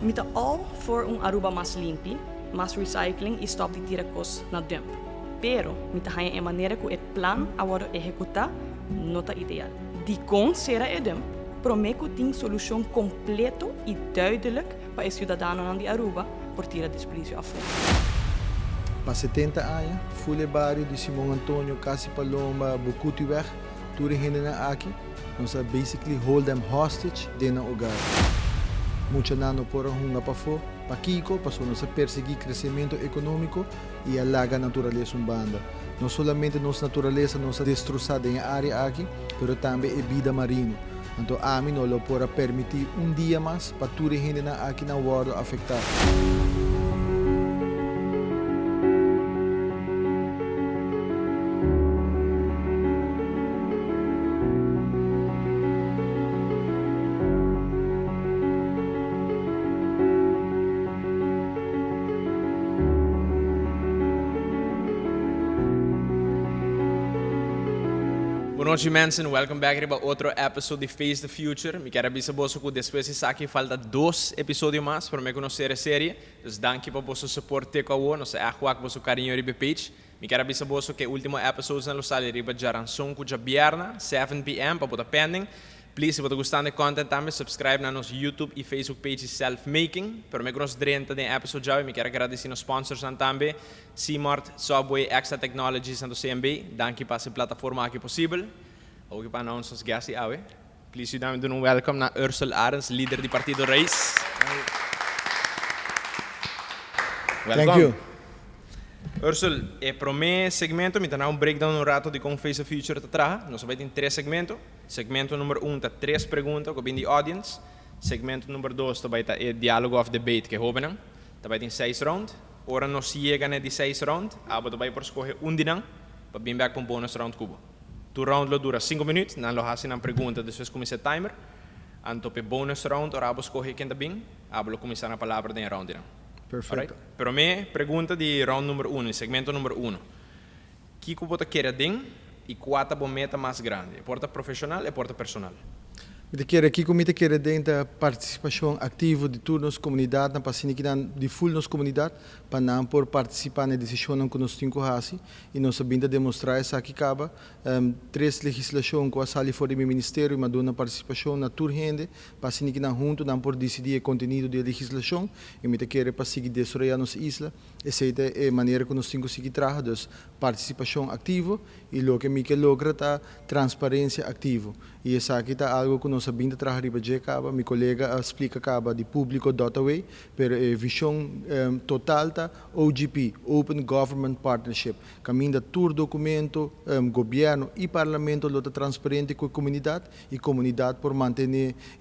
Mita all voor Aruba mais limpi, mais recycling e stop de tiracos na dump. Pero, mita hanya e maneira que o plan agora executar nota ideal. Die kon será dump, prometo tem solução completo e duidelijk para os cidadãos de Aruba por tirar desperdício a fundo. Para 70 anos, Fule Barrio de Simão Antônio, Casi Paloma, Bukutiweg, tudo ainda na aqui. Nós basically hold them hostage dentro do lugar. Muita nano por uma para fora, para Kiko, para nós perseguir crescimento econômico e alaga a natureza urbana. Não somente nossa natureza não está destroçada em área aqui, mas também a vida marinha. Então, a mim não pode permitir dia mais para toda a gente aqui na world afetar. Boa noite, mensen. Welcome back para outro episódio de Face the Future. Me quero avisar você que depois de aqui falta 2 episódios mais para me conhecer a série. Então, danke para você suporte com o nosso ajuak você carinho riba page. Me quero avisar você que o último episódio não sai riba já ransom que já bierna 7 p.m. para botar pending. Please, se você gostar do content também, subscribe na nosso YouTube e Facebook page Self Making. Para me conhecer dentro do episódio já, me quero agradecer aos sponsors também. Seamart, Subway, Extra Technologies e do CMB. Danke para essa plataforma aqui possível. Ook para nossos guests aí. Please, you doen welcome na Ursula Arens, líder do Partido Reis. Welcome. Thank you. Ursula, para o meu segmento, me dá breakdown no rato de como Face the Future está atrás. Nós vamos ter 3 segmentos. Segmento número 1 está 3 perguntas que vêm da audience. Segmento número 2 está o diálogo of debate que hoben. Está tem 6 rounds. Ora nós chegamos de 6 rounds. Agora vai por escolher dinang para vir back para um bonus round cubo. Tu round lo dura 5 minutos, não lo hacen uma pergunta, depois começa o timer. Anto pe bonus round, ora vos escolher quem está bem, ablo começar a palavra de round. Perfeito. Pero me pergunta de round número 1, segmento número 1. Que você quer den e qual é a meta mais grande? É porta profissional ou porta personal? Aqui como quer dentro da participação ativa de toda nossa comunidade, na passina que de full nossa comunidade, para não por participar na decisão que nós temos que fazer e nós sabemos demonstrar essa aqui acaba 3 legislações que a sali fora do ministério, mas dona participação na tour gente, passina que não junto não por decidir o conteúdo da legislação e me quer para seguir desarrollar nossa isla, essa é a maneira que nós temos que trabalhar, dus participação ativa e o que me que logra tá transparência ativa e essa aqui tá algo que nós sabendo trabalhar de acaba, meu colega explica acaba de público dotaway, pero visão total tá OGP, Open Government Partnership, caminho da tour documento, governo e parlamento lota transparente com a comunidade e comunidade por manter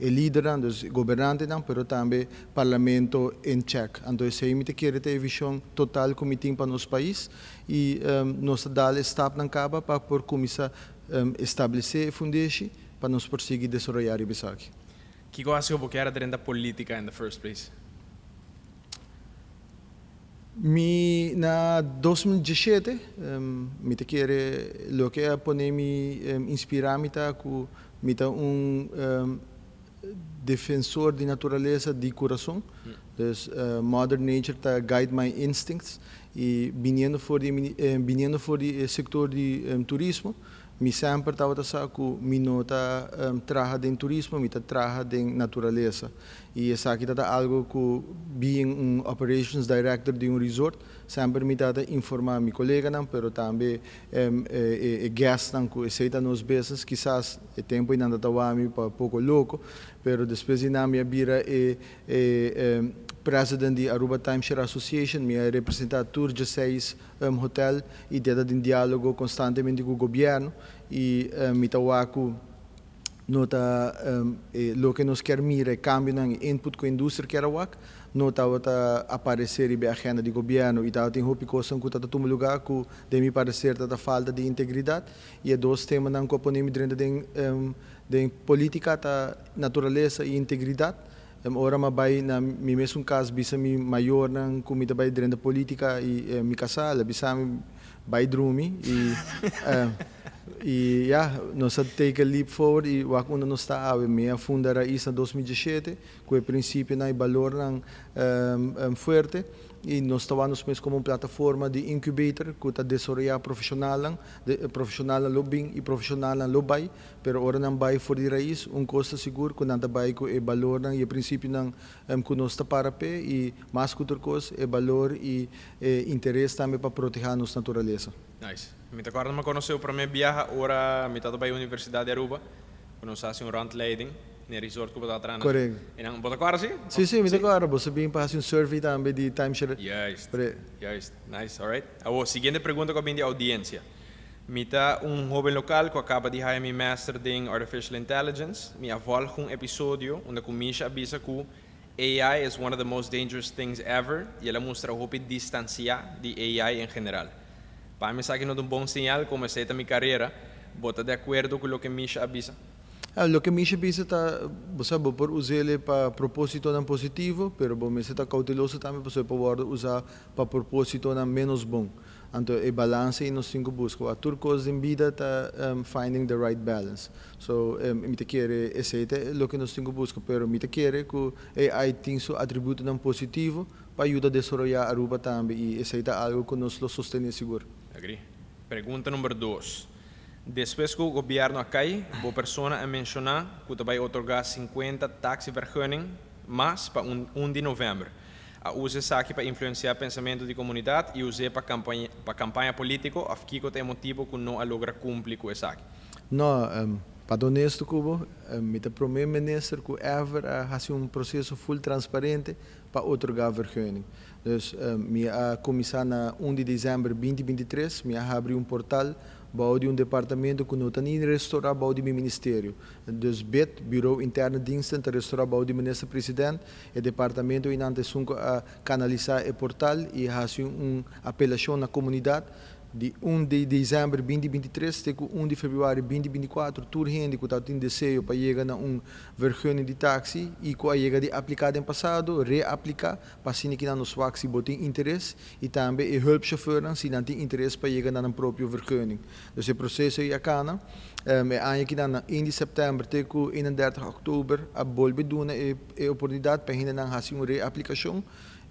o líder, dos governantes, pero também parlamento em check. Então esse aí me quer ter visão total como tem para nosso país e nós dar step na caba para por começar estabelecer fundação para nos prosseguir desarrollar o Bisaki. Que você quer dentro da política in the first place? Na 2017, me quer lo que é poner me inspirar me tá com me tá defensor de natureza de coração. Dus Mother Nature tá guide my instincts e vindo for de setor de turismo. Mi sempre estava a mi nota trabalha em turismo, mi trabalha em natureza. E essa aqui é algo que, being operations director de resort, sempre me dá informar meu colega, mas também guest que aceita nos business, quizás o tempo ainda está para pouco louco, mas depois de na minha vida president de Aruba Timeshare Association, me representa tour de 6 hotel e tem em diálogo constantemente com o governo e me tawaku nota lo que nos quer mira cambio na input com a indústria que era wak nota aparecer e a agenda de governo e tal tem hopi coisa que tá tomando lugar que de me parecer tá falta de integridade e é 2 temas não que ponemos dentro de política tá natureza e integridade. Ora ma vai na mi mesmo caso bisa mi maior nang comida vai dentro da política e mi casal bisa mi vai drumi e E nós take a leap forward e o quando nós está a minha funda raiz em 2017, com o princípio na valor forte e nós estamos mesmo como uma plataforma de incubator que está desenvolvendo profissional lobbying e profissional lobby, pero ora não vai for de raiz custo seguro que não vai com o valor e o princípio não que nós está para pé e mais que outra coisa é valor e interesse também para proteger a nossa natureza. Nice. Me acordo me conheceu para minha viagem, ora me estava na Universidade de Aruba, conheci rondleiding no resort que eu estava atrás. Correto. E não, você acorda assim? Sim, me acordo. Você bem para um survey também de timeshare. Yes. Nice, alright. A seguinte pergunta que eu vim de audiência. Mita jovem local que acaba de ganhar meu master em Artificial Intelligence. Me avolge episódio onde a comissão avisa que AI is one of the most dangerous things ever e ela mostra o hope distanciar de AI em geral. Para mim, isso aqui não é bom sinal, comecei a minha carreira, bota de acordo com o que a comissão avisa. Lo que me avisa está, você pode usar ele para propósito não positivo, pero você está cauteloso também, você pode usar para propósito não menos bom. Então, é balance e nós temos que buscar. A tudo coisa em vida está finding the right balance. So, me te quer aceitar o que nós temos que buscar, pero me te quer que AI tem seu atributo não positivo para ajudar a desenvolver a Aruba também e aceitar algo que nós lo sustene seguro. Agree. Pergunta número 2. Depois que o governo cai, a pessoa a mencionar que vai otorgar 50 taxivergunning, mas para 1 de novembro. A usa isso aqui para influenciar o pensamento da comunidade e usa para campanha política, a que tem motivo que não logra cumprir com isso aqui. Não, para honesto, Cubo, me te primeiro-ministro que ever fazer processo full transparente para otorgar vergunning. Então, me a começar na 1 de dezembro de 2023, me a abrir portal de departamento que não tem nem restaurar de meu ministério. Dus BID, Bureau Interno Diensten, te restaurar do ministro-presidente, e departamento ainda a canalizar o portal e fazer apelação na comunidade. De 1 de dezembro de 2023 até 1 de fevereiro de 2024, toda gente que tem desejo para chegar a vergunning de táxi e que chega de aplicar em passado, reaplicar, para se que não se tem interesse e também o hulpchauffeur se não tem interesse para chegar na própria vergunning. Então, esse processo é cana. É que na 1 de setembro até 31 de outubro, a bolbe duna a oportunidade para gente não fazer uma reaplicação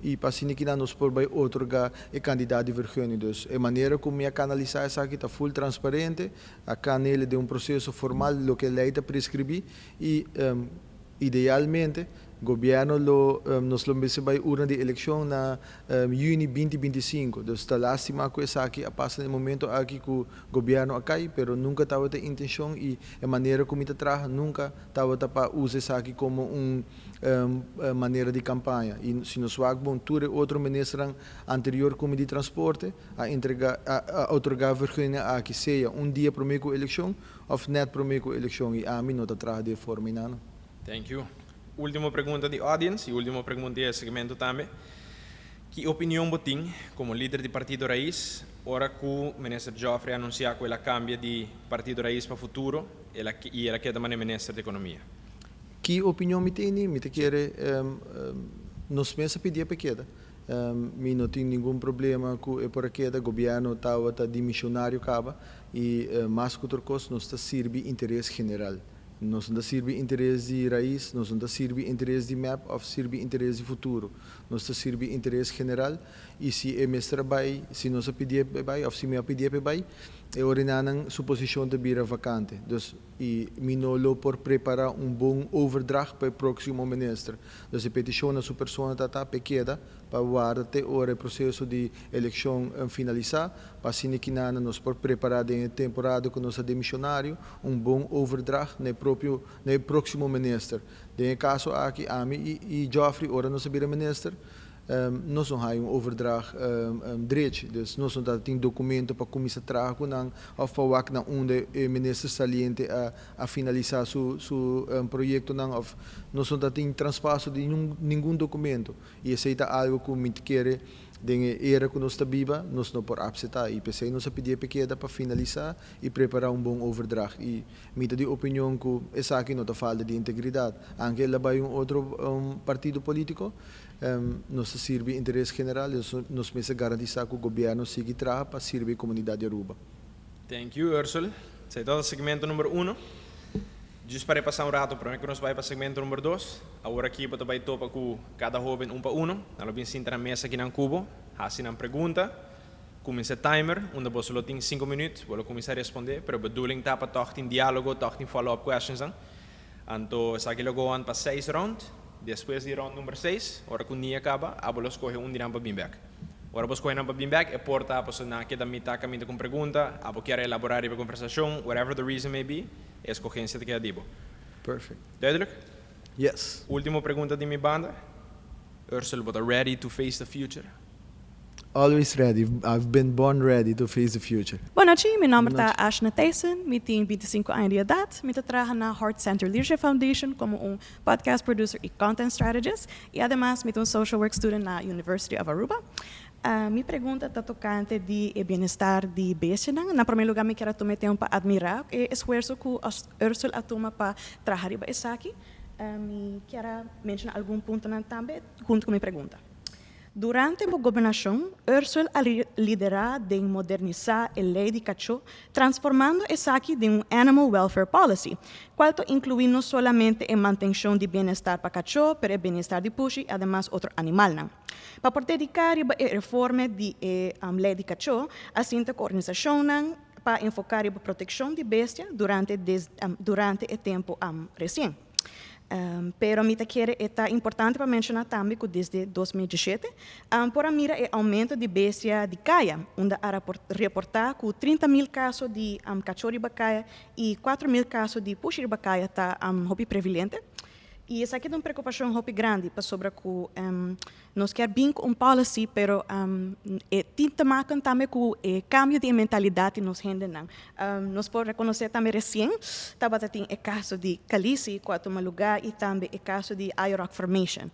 e para se que nos por vai otorgar o candidato de vergunning. Dus a maneira como eu canalizar essa aqui está full transparente, a canela de processo formal lo que a lei está prescrever e idealmente o governo nos vai urna de eleição na junho 2025. Dus está lástima que essa aqui passa no momento aqui que o governo cai, pero nunca estava a intenção e a maneira como está traz nunca estava para usar essa aqui como maneira de campanha. E se nós vamos ter outro ministro anterior como de transporte a otorgar vergunning a que seja dia para a eleição ou net para a eleição e a mim não está traz de forma inana. Thank you. Última pergunta de audience e última pergunta de segmento também. Que opinião você tem como líder do Partido Raiz, ora que o ministro Joffrey anunciou que ele cambia de Partido Raiz para o futuro e ele quer também ministro da Economia? Que opinião me tem? Me quer nós mesmos pedir para queda. Me não tem nenhum problema com por queda. O governo está dimissionário acaba e mais que outra coisa nós está serve interesse general. Nós não serve interesse de raiz, nós não serve interesse de map, ou serve interesse de futuro. Nós serve interesse general e se é mestre vai, se nós pedir vai, ou se me pedir vai, é orinar suposição de vira vacante. Dus e minolo por preparar bom overdracht para o próximo ministro. Dus a petição na sua pessoa está pequena para guardar até o processo de eleição finalizar, para se que nós por preparar em temporada com nosso demissionário bom overdracht no próximo ministro. Em caso aqui Ami e Joffrey ora nós vira ministro. Nós não temos overdracht direito, dus nós não temos documento para começar a trabalhar ou para que onde o ministro saliente a finalizar seu projeto, nós não temos transpasso de nenhum documento e aceita algo que me quer de era que nós está viva, nós não por aceitar e pensei nós pedir pequena para finalizar e preparar bom overdracht e me dá de opinião que essa aqui não está falta de integridade, anche lá vai outro partido político. Nós serve interesse general, nós precisamos garantir que o governo siga trabalhando para servir a comunidade de Aruba. Thank you, Ursula. Esse é o segmento número 1. Just para passar rato, para que nós vai para o segmento número 2. Agora aqui para vai topa com cada jovem um para um. Nós vamos sentar na mesa aqui no cubo, fazer uma pergunta. Começa o timer, onde você só tem 5 minutos, você começa a responder, mas a bedoeling está para tocar em diálogo, tocar em follow-up questions. Então, essa aqui logo para 6 rounds. Depois de round número 6, hora que o dia acaba, você escolhe um de para beanbag. Agora você escolhe para beanbag, é porta a pessoa na que da mitad caminha com pergunta, você quer elaborar a conversação, whatever the reason may be, é escolhência de que é dibo. Perfect. Duidelijk? Yes. Última pergunta de minha banda. Ursula, but are ready to face the future? Always ready. I've been born ready to face the future. Boa noite, meu nome Boa é Ashna Tyson, eu tenho 25 anos de idade, eu trabalho na Heart Center Leadership Foundation como podcast producer e content strategist, e además eu sou social work student na University of Aruba. Minha pergunta está tocante de bem-estar de bestia. Na primeiro lugar, eu quero tomar tempo para admirar o esforço que a Ursula toma para trabalhar isso aqui. Eu quero mencionar algum ponto também, junto com minha pergunta. Durante a governação, Ursula liderou de modernizar a lei de cachorro, transformando isso aqui em Animal Welfare Policy, qual inclui não somente a manutenção de bem-estar para cachorro, mas o bem-estar de puxi e, además, outro animal. Para poder dedicar a reforma da lei de cachorro, assim a organização para enfocar a proteção de bestia durante o tempo recente. Pero me quero é importante para mencionar também que desde 2017, por a mira é aumento de bestia de caia, onde a reportar que 30.000 casos de cachorro de bacaia e 4.000 casos de puxi de bacaia está prevalente. E essa aqui é uma preocupação grande sobre que nós queremos bem policy, pero tinta marca também que o cambio de mentalidade nos rende não. Nós podemos reconhecer também recém, estava tem o caso de Calice, que toma lugar, e também o caso de IROC Formation.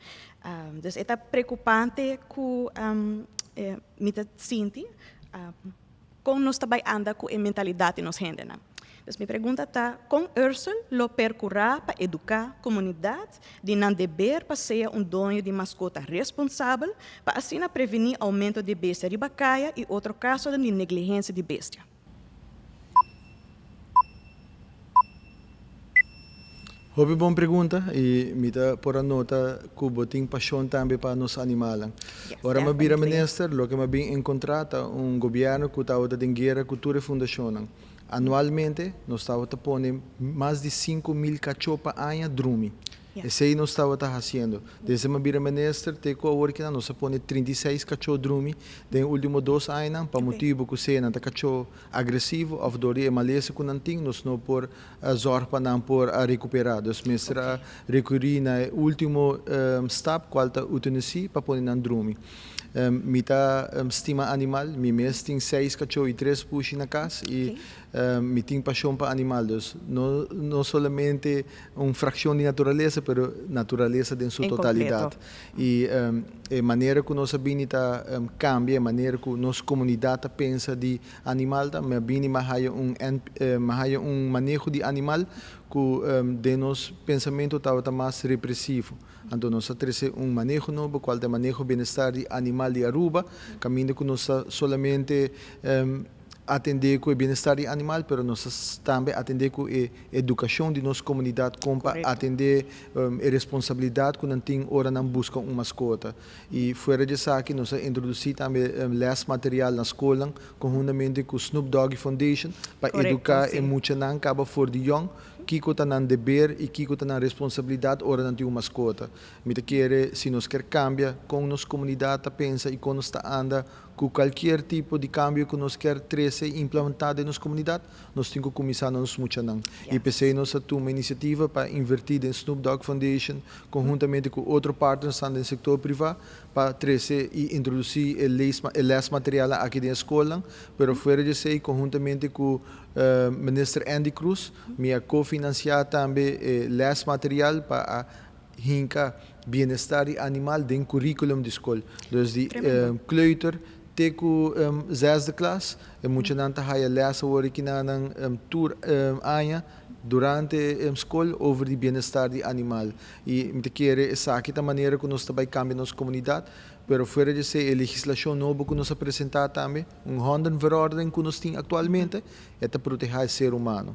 Então, é preocupante que me sinto como nós também anda com a mentalidade nos rende não. Então, minha pergunta está, com Ursula, lo percurrar para educar a comunidade de não dever para ser dono de mascota responsável, para assim prevenir aumento de bestia de bacaia e outro caso de negligência de bestia. Hobby boa pergunta e me dá por a nota que eu tenho paixão também para nos animais. Ora, me vira minister, lo que me bem encontrado governo que está a guerra cultura fundação. Anualmente, nós estamos a pôr mais de 5.000 cachorros por ano dormir. Esse aí nós estamos fazendo. Desde que eu ministro, nós põe 36 cachorros dormir nos últimos 2 anos, para motivo que você não cachorro agressivo, ou dori e maleza que não tem, nós não por zorra para não por recuperar. Então, mestra recorrer na último step, qual está eutanesia, para pôr não dormir. Mita estima animal, mi mes tem 6 cachorros e 3 puxi na casa e me tem paixão para animais. Não somente uma fração de natureza, mas natureza em sua totalidade. E a maneira que nossa binita cambia, a maneira que nossa comunidade pensa de animal, mas bini mahaya manejo de animal que de nosso pensamento está mais repressivo. Então, nós temos manejo novo, qual é o manejo bem-estar de animal de Aruba, caminho que nós solamente atender com o bem-estar de animal, mas nós também atender com a educação de nossa comunidade, como atender a responsabilidade que não tem hora não busca uma mascota. E fora disso aqui, nós introduzimos também less material na escola, conjuntamente com o Snoop Dogg Foundation, para educar e muito não acaba for de young, que está na dever e que está na responsabilidade hora não tem uma mascota. Me quer se nós quer cambiar com nossa comunidade pensa e com nós anda com qualquer tipo de cambio que nós quer trazer implementado em nossa comunidade, nós temos que começar nos muito não. E pensei nós tomar uma iniciativa para invertir em Snoop Dogg Foundation conjuntamente com outros partners no setor privado para trazer e introduzir o less material aqui na escola, mas fora de isso conjuntamente com o ministro Andy Cruz, me cofinanciar também less material para hinka bem-estar animal dentro do currículo de escola. Então, de kleuter, teku zesde klas, moet je dan te gaan lezen worden na een tour aan durante school over die bienestar die animal. E me querer essa aqui da maneira que nós também cambia nossa comunidade, pero fora de ser a legislação nova que nós apresentar também, hondenverordening que nós temos atualmente, é para proteger o ser humano.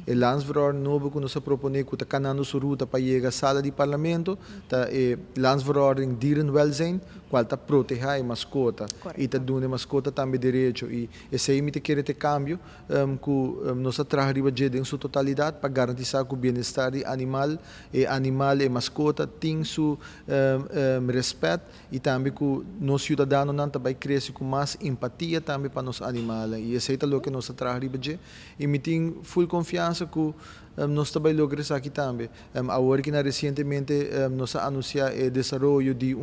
O landsverordening novo que nós propõe que está canando sua ruta para chegar à sala de parlamento, tá landsverordening dierenwelzijn, qual está proteger a mascota e está dando a mascota também direito e esse aí me querer ter cambio que nós trabalhamos em sua totalidade para garantir que o bem-estar do animal e mascota tem seu respeito e também que nós cidadãos não também cresce com mais empatia também para os animais e esse é o que nós trabalhamos e me tenho full confiança que nós também logramos aqui também. Agora que recentemente nós anunciamos o desenvolvimento de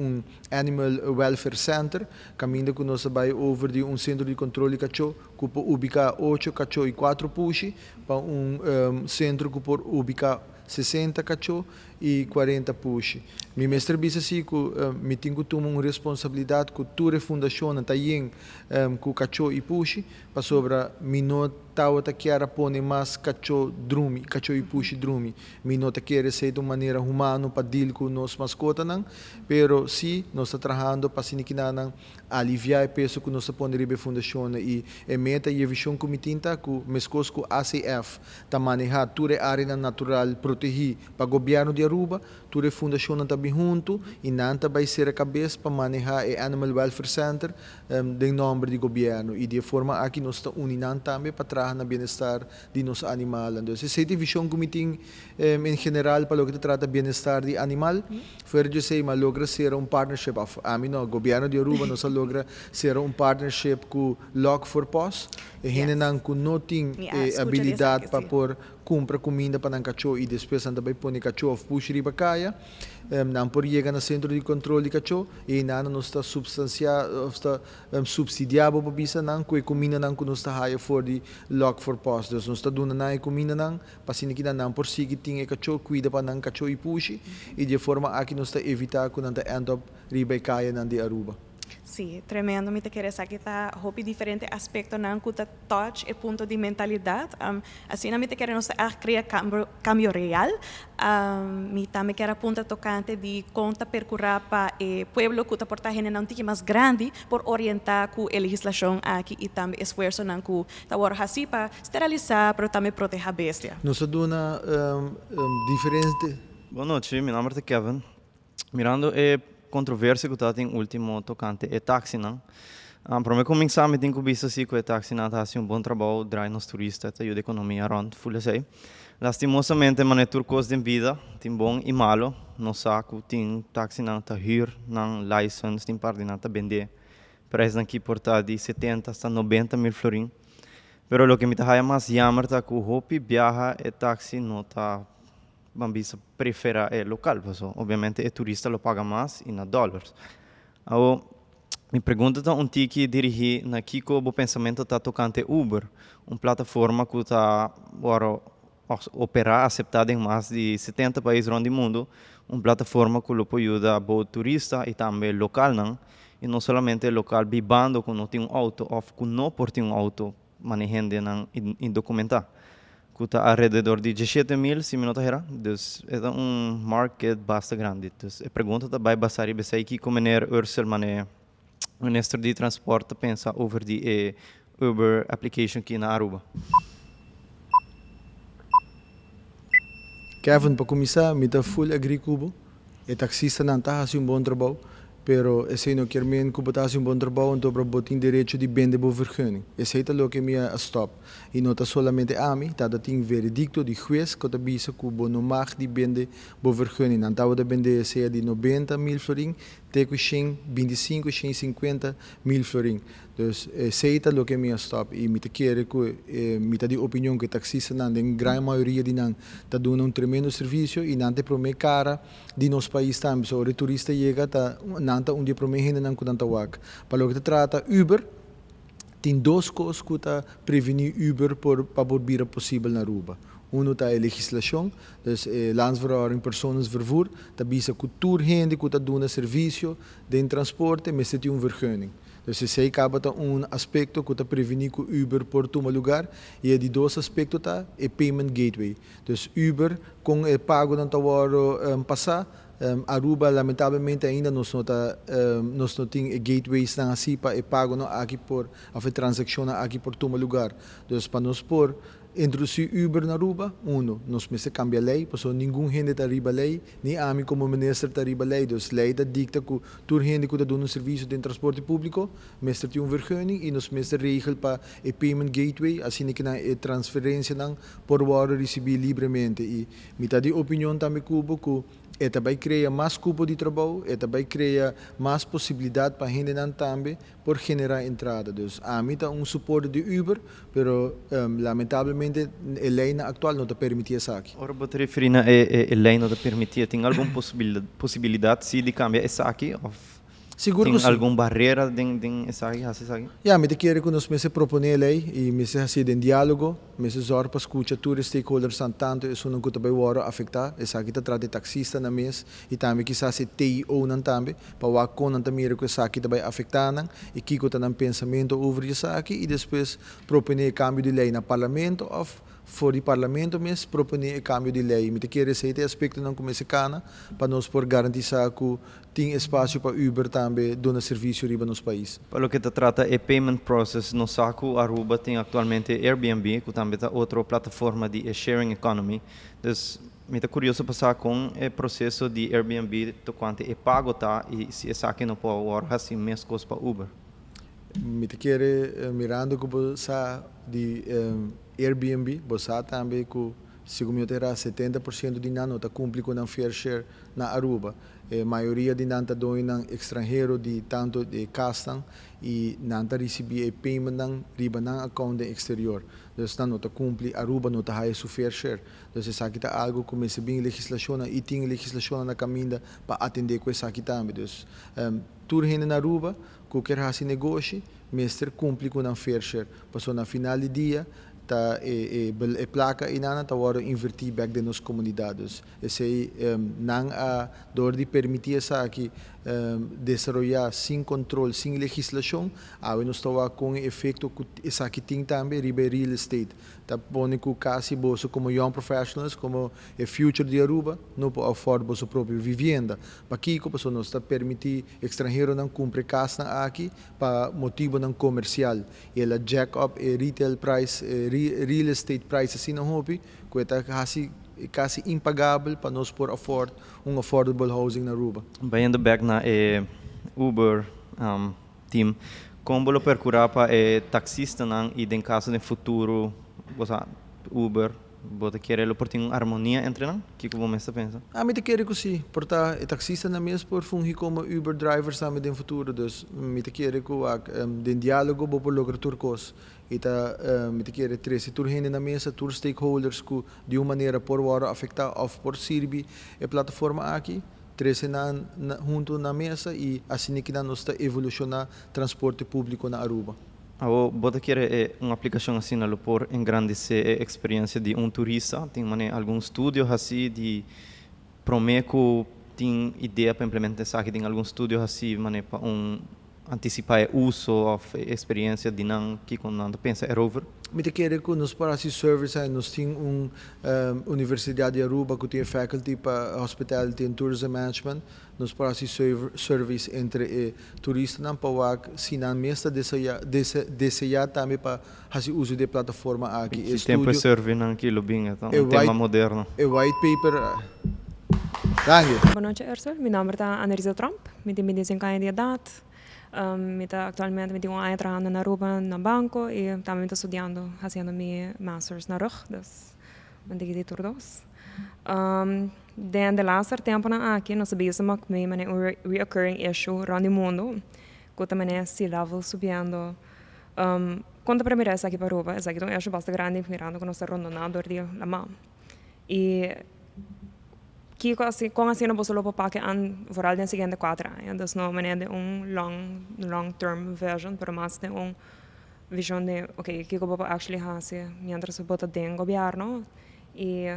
Animal Welfare Center, caminho que nós vai over de centro de controle de cachorro, que pode ubicar 8 cachorros e 4 puxi, para centro que pode ubicar 60 cachorros e 40 puxi. Mi mestre disse assim que me tenho que tomar uma responsabilidade que toda a fundação está aí com cachorro e puxi, para sobre mi não tá quer pôr mais cachorro e puxi drumi. Mi não quer ser de uma maneira humana para deal com nos mascotas não, pero sim nós está trabalhando para siniquinar aliviar o peso que nós põe na fundação e a meta e a visão que me tinta que mescos com ACF tá manejar toda a área natural proteger para o governo de Aruba, toda a fundação também junto e não vai ser a cabeça para manejar o Animal Welfare Center em nome do governo e de forma aqui nós está unindo também para trabalhar no bem-estar de nos animais. Então, essa é a visão que me tem em geral para o que trata do bem-estar de animal. Foi de ser, mas logra ser partnership a mim não, o governo de Aruba nós logra ser partnership com Lock for Paws e gente que não tem habilidade para pôr compra comida para o cachorro e depois também põe cachorro puxa riba caia não por chegar no centro de controle de cachorro e não está subsidiado para bisa não com a comida não que nós está hire for de Lock for Paws então nós está dando na comida não para se não por si que tem cachorro cuida para não cachorro e puxa e de forma aqui nós está evitar que não está end up riba caia não de Aruba. Sim, tremendo. Me interessa que está hopi diferente aspecto não que touch e ponto de mentalidade. Assim, me quer nós criar cambio real. Me também quer apontar tocante de conta percorrer para o pueblo que está por estar não tem mais grande por orientar com a legislação aqui e também esforço não que está agora assim para esterilizar, para também proteger a bestia. Nós dona diferente. Boa noite, meu nome é Kevin. Mirando controvérsia que está em último tocante é táxi não. Para mim começar me tenho que ver se o táxi não está assim bom trabalho, drive nos turistas, ajuda a economia around full assim. Lastimosamente mas é turcos de vida, tem bom e malo, não saco tem táxi não está hir, não license, tem parte não está vender. Preço aqui portar de 70 hasta 90 mil florin. Pero o que me está mais jammer tá que o hopi viaja é táxi não está Bambisa prefere é local, so, obviamente o turista lo paga mais e na dólares. Então, me pergunta então que dirigir na Kiko o pensamento está tocante Uber, uma plataforma que está operar aceitada em mais de 70 países do mundo, uma plataforma que pode ajudar o turista e também local não, e não somente local vivendo que não tem auto ou que não pode ter auto manejando indocumentado. Que está alrededor de 17 mil, se me não erra. Então, é market bastante grande. Então, a pergunta vai basar em sei que como Ursel mané ministro de transporte pensa over the Uber application aqui na Aruba. Kevin, para começar, me está full agricubo. O taxista não está fazendo bom trabalho. Pero esse não quer men que botasse bom trabalho, então para botar direito de vender boa vergunning. Esse é o que me stop. E não está somente a mim, está tem veredicto de juiz que está dizendo que o não mag de vender boa vergunning. Não está de vender esse de 90 mil florin, até que 25, 50 mil florin. Então, esse é o que me stop. E me quer que me de opinião que taxista não, em grande maioria de não, está dando tremendo serviço e não te promete cara de nosso país também. So, o turista chega, não está onde promete não com tanta wak. Para o que trata Uber, tem duas coisas que está prevenir Uber para vir possível na Aruba. Um é a legislação, então, landsverordening personenvervoer, dat bisa cultuur gente que está dando serviço de transporte, mas tem vergunning. Dus se acaba aspecto que está prevenir que Uber por tomar lugar e de dois aspectos tá é payment gateway. Dus Uber com o pago não tá passar Aruba lamentavelmente ainda nós não tem gateways na assim para pago não aqui por a transação aqui por tomar lugar. Dus para nós por introduzir Uber na Aruba, nós precisamos cambiar a lei, porque nenhum gente está riba lei, nem a mim como ministro está riba lei, dus lei dat dicta que todo gente que está dando serviço de transporte público, minister tem vergunning e nós minister regel para o payment gateway, assim que na transferência não por hora receber livremente e mitad de opinião também cubo que também cria mais cupo de trabalho, também cria mais possibilidade para a gente também por generar entrada. Dus a mim está suporte de Uber, pero lamentavelmente a lei atual não te permite isso aqui. Ora, você refere a lei não te permite, tem alguma possibilidade se de cambiar isso aqui? Seguro tem que alguma barreira em isso aqui? Ja, me quero que nós me propõe a lei e me se assim em diálogo, me se zorga para escutar todos os stakeholders tanto isso não que também vai afetar, isso aqui está tratando de taxista na mês e também quizás se TIO não também, para o acon também que isso aqui também afetar e que está no pensamento over isso aqui e depois propõe cambio de lei no parlamento ou voor die parlamento mes propone o cambio de lei. Me quer esse aspecto não começa cana para nós por garantizar que tem espaço para Uber também dar serviço riba nos país. Para o que te trata é payment process, no saco Aruba tem atualmente Airbnb, que também é outra plataforma de sharing economy. Então, me está curioso passar com o processo de Airbnb, quanto é pago tá e se essa aqui não pode agora assim mesmo coisa para Uber. Me quer mirando que você de Airbnb, você também que segundo terá 70% de nano está cumpre com a fair share na Aruba. A maioria de nanta doinan estrangeiro de tanto de castan e nanta receber payment nang riba nang account exterior. Dus não está cumpre Aruba não está high su fair share. Dus essa aqui tá algo como se bem legislação e tem legislação na caminho para atender com essa aqui também. Dus tur hen na Aruba qualquer hasi negócio, mestre cumpre com a fair share. Passou na final de dia ta placa inana ta waro invertir back de nos comunidades. Esse não a dor de permitir essa aqui desarrollar sem controle, sem legislação, a nós estava com efeito que essa aqui tem também riba real estate. Ta pone que quase bolso como young professionals, como o future de Aruba, não pode afford sua própria vivenda. Para que a pessoa não está permitir estrangeiro não compre casa aqui para motivo não comercial. E ela jack up retail price, real estate price assim não hobby, que está quase impagável para nós por afford affordable housing na Aruba. Bem, back na Uber team, como lo percurar para taxista não e em caso de futuro, Uber, você quer ele por ter uma harmonia entre não? Que você está pensando? Me quer que sim, porque o taxista na mesma por fungir como Uber drivers também no futuro, dus me quer que den diálogo por lograr turcos. E me quer três turhende na mesa, tur stakeholders que de uma maneira por hora afetar ou por servir a plataforma aqui. Três junto na mesa e assim que nós está evolucionar transporte público na Aruba. Você quer uma aplicação assim na por engrandecer a experiência de turista? Tem algum estudo assim de prometo tem ideia para implementar isso aqui? Tem algum estudo assim para antecipar o uso ou experiência de não que quando pensa é over? Me quer que nos para esse service nós temos universidade de Aruba que tem faculty para hospitality and tourism management. Nos para esse service entre turistas não para se não mesmo desejar também para fazer uso de plataforma aqui. Esse tempo serve não aquilo bem então tema moderno. É white paper. Danke. Boa noite, Ursula. Meu nome é Annelise Trump. Eu tenho 25 anos de idade. Atualmente me tenho uma entrada na Aruba no banco e também estou estudando, fazendo meu masters na RUG, então de todos. Desde o laatste tempo aqui nós sabemos que um reoccurring issue around the mundo, que também sea level subindo. Quando a primeira vez aqui para Aruba, é um issue bastante grande, mirando que nós estamos rondando de la mão. E que com assim não posso logo para que vooral den seguinte 4 anos, então não é de long term vision, pero mais de visão de que eu vou actually fazer mientras eu boto den governo e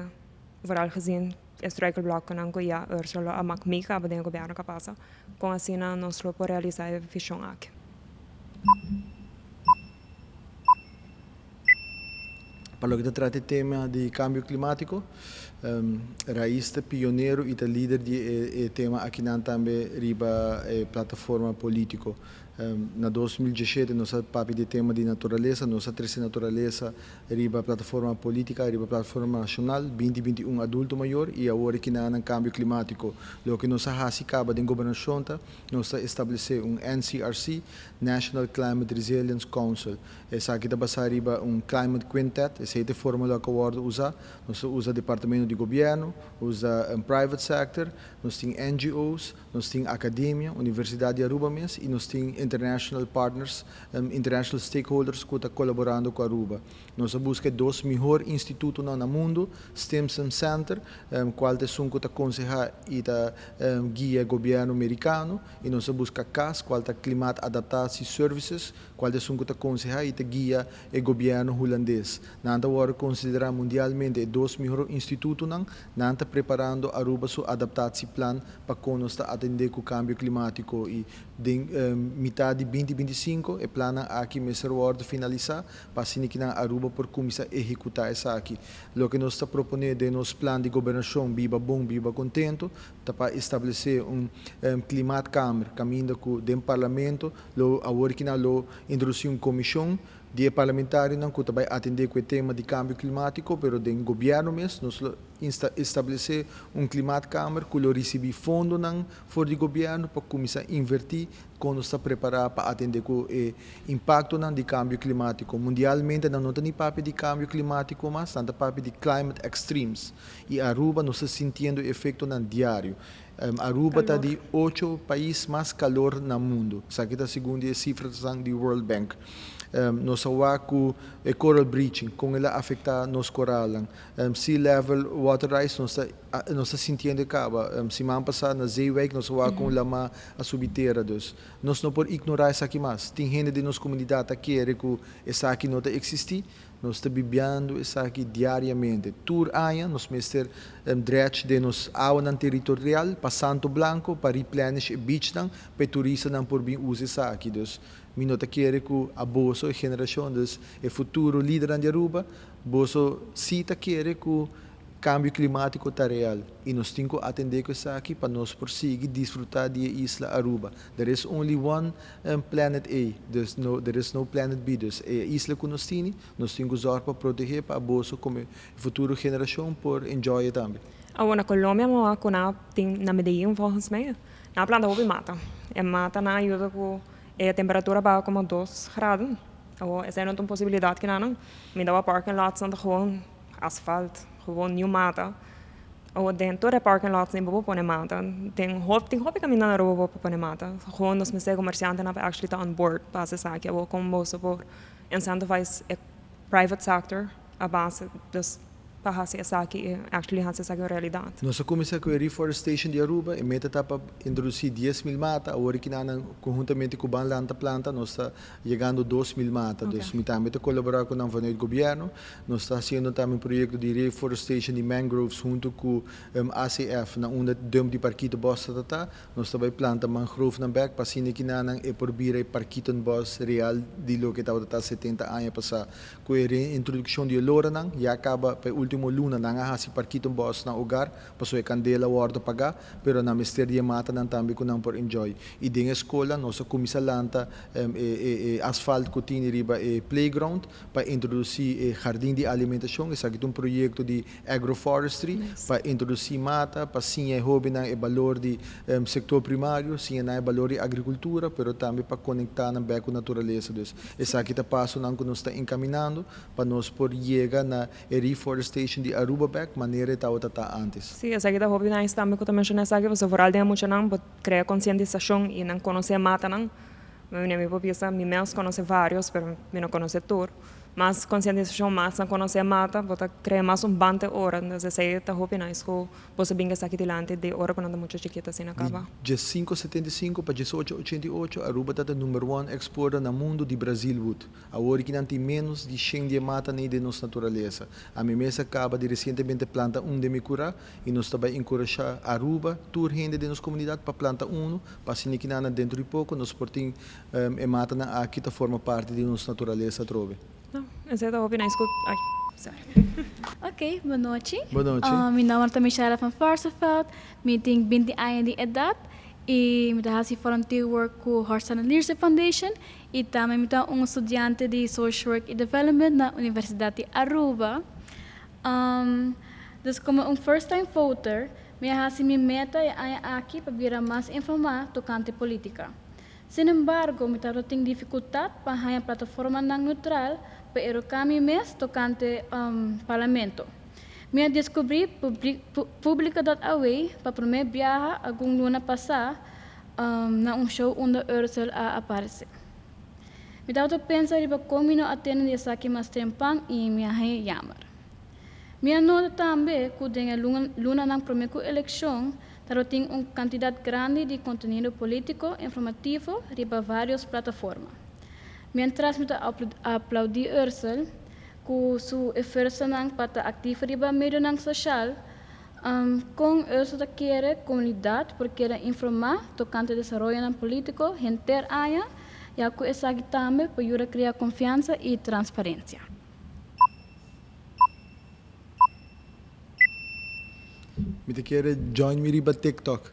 vooral gezien struikelblokken en goeie Ursula a macmica, aber den governo capaz, com assim nós logo realizar a visão aqui. Para o que trata o tema de câmbio climático, Raísta pioneiro e líder de tema aqui também riba plataforma político. Na 2017 nós papi de tema de natureza, nós terceira natureza riba plataforma política, riba plataforma nacional, 2021 adulto maior e agora que na câmbio climático. Lo que nós hasi acaba de governação nós estabelecer NCRC, National Climate Resilience Council. Essa aqui da basa riba climate quintet, essa é a fórmula que o usa. Nós usa departamento de governo, usa private sector, nós tem NGOs, nós tem academia, Universidade de Aruba e nós tem international partners, international stakeholders que estão colaborando com a Aruba. Nós buscamos 2 melhores institutos no mundo, Stimson Center, qual é um que aconselha e guia governo americano, e nós buscamos CAS, qual é Climate Adaptation Services, qual é um que aconselha e guia o governo holandês. Nós agora consideramos mundialmente 2 melhores institutos, nós estamos preparando a Aruba seu adaptação plan para que nós atender com o câmbio climático e metade de 2025 é plano aqui mesmo word finalizar para assim que na Aruba por começar a executar essa aqui. O que nós está propondo de nosso plano de governação viva bom, viva contento, para estabelecer climat câmara, caminho com o parlamento, agora que na introduzir uma comissão de parlamentares não que vai atender com o tema de câmbio climático, pero do governo mesmo nós estabelecer climat câmara que receber fundo não for de governo para começar a invertir quando está preparado para atender com o impacto de câmbio climático. Mundialmente não tem papo de câmbio climático, mas tem papo de climate extremes. E Aruba nós está sentindo o efeito diário. Aruba está de 8 países mais calor no mundo. Isso aqui está segundo as cifras do World Bank. Nós com o coral bleaching, com ela afeta nos corais. Sea level water rise, nós está sentindo que semana passada na Zeewijk, nós com lama a subterra. Nós não podemos ignorar isso aqui mais. Tem gente de nossa comunidade que quer que isso aqui não existe. Nós estamos bebendo isso aqui diariamente. Tour aia, nós mestre direito de nos água territorial para Santo Blanco, para replenish o beach, para turistas não por bem usar isso aqui. Mi nota quer que a boa geração, o futuro líder de Aruba, boa cita quer que o câmbio climático está real. E nós temos que atender com isso aqui para nós prosseguir desfrutar da isla Aruba. There is only one planet A, there is no planet B. A isla que nós temos que usar para proteger para a boa como futura geração por enjoy também. Na Colômbia, na Medellín, volgens mij, na planta hobby mata. E mata na ajuda com a temperatura vai como 2 graus. Essa é uma possibilidade que não. Me dá parking lots são gewoon asfalto, gewoon nieuw mata. Dentro da parking lots nem bobo pone mata. Tem hobby caminhar na rua bobo pone mata. Gewoon nos meus comerciantes não actually tá on board para essa aqui. Como moço por incentivize a private sector a base dos para fazer essa aqui, actually fazer essa realidade. Nós começamos com a reforestation de Aruba e meta para introduzir 10.000 mata, agora que conjuntamente com o Banlanta Planta, nós está chegando 2.000 mata. Okay. Nós também colaborar com o governo, nós está fazendo também um projeto de reforestation de mangroves junto com o ACF, na onde dom de parquito bosta tata, nós também planta mangrove na back para assim que não é por vir parquito boss real de lo que estava 70 anos passar. Com a introdução de lora não, já acaba para último luna nanga hasi parquito boss na lugar passo e candela wardo paga pero na misteria mata nan tambi ko nang por enjoy e din escola nossa comissa lanta asfalto que tinha riba playground para introduzir jardim de alimentação esse aqui um projeto de agroforestry para introduzir mata para sim hobby na valor de sector primário sim na valor de agricultura pero também para conectar na beco natureza dus esse aqui tá passo não que nós está encaminhando para nós por chegar na reforestation de Aruba back maneira estava antes. Sim, essa aqui da hobby na também que eu mencionei essa aqui, você voral de muito não, para criar conscientização e não conhecer mata não. Me pensa, me menos conhece vários, pero me não conhece todo. mais conscientização, mais na conhecer mata, bota criar mais bante hora, então sei tá hope na escola, posso bem que aqui dilante de hora quando muito chiquita assim acaba. De 5,75 para 18,88, Aruba está o número 1 exporta no mundo de Brasil. Agora que não tem menos de 100 de mata nem de nossa natureza. A minha mesa acaba de recentemente plantar de micura e nós também encorajar Aruba, toda gente de nossa comunidade para plantar para assim que dentro de pouco nós portem mata na aqui forma parte de nossa natureza trove. Não, essa é a hope na escola. Ai, sorry. Ok, boa noite. Boa noite. Meu nome é Michelle van Varsenveld. Eu tenho 20 anos de idade e eu faço volunteer work com a Horst Center Leadership Foundation e também sou estudante de Social Work e Development na Universidade de Aruba. Dus como first time voter, minha meta é aqui para vir mais informar tocante política. Sin embargo, eu tenho dificuldade para a plataforma neutral para o caminho mês tocante parlamento. Eu descobri publica.away para o primeiro viagem algum luna passar na show onde Ursel a aparecer. Eu penso que como eu atendo essa aqui mais tempo e me chamar. Minha nota também que tem luna na primeira eleição, tem uma quantidade grande de conteúdo político informativo riba várias plataformas. Mientras me aplaudi Ursel, com sua esforço para ativo riba meio social, com Ursel quer comunidade porque quer informar tocante desenvolvimento político inter área e com essa também para criar confiança e transparência. Me quer join me riba TikTok.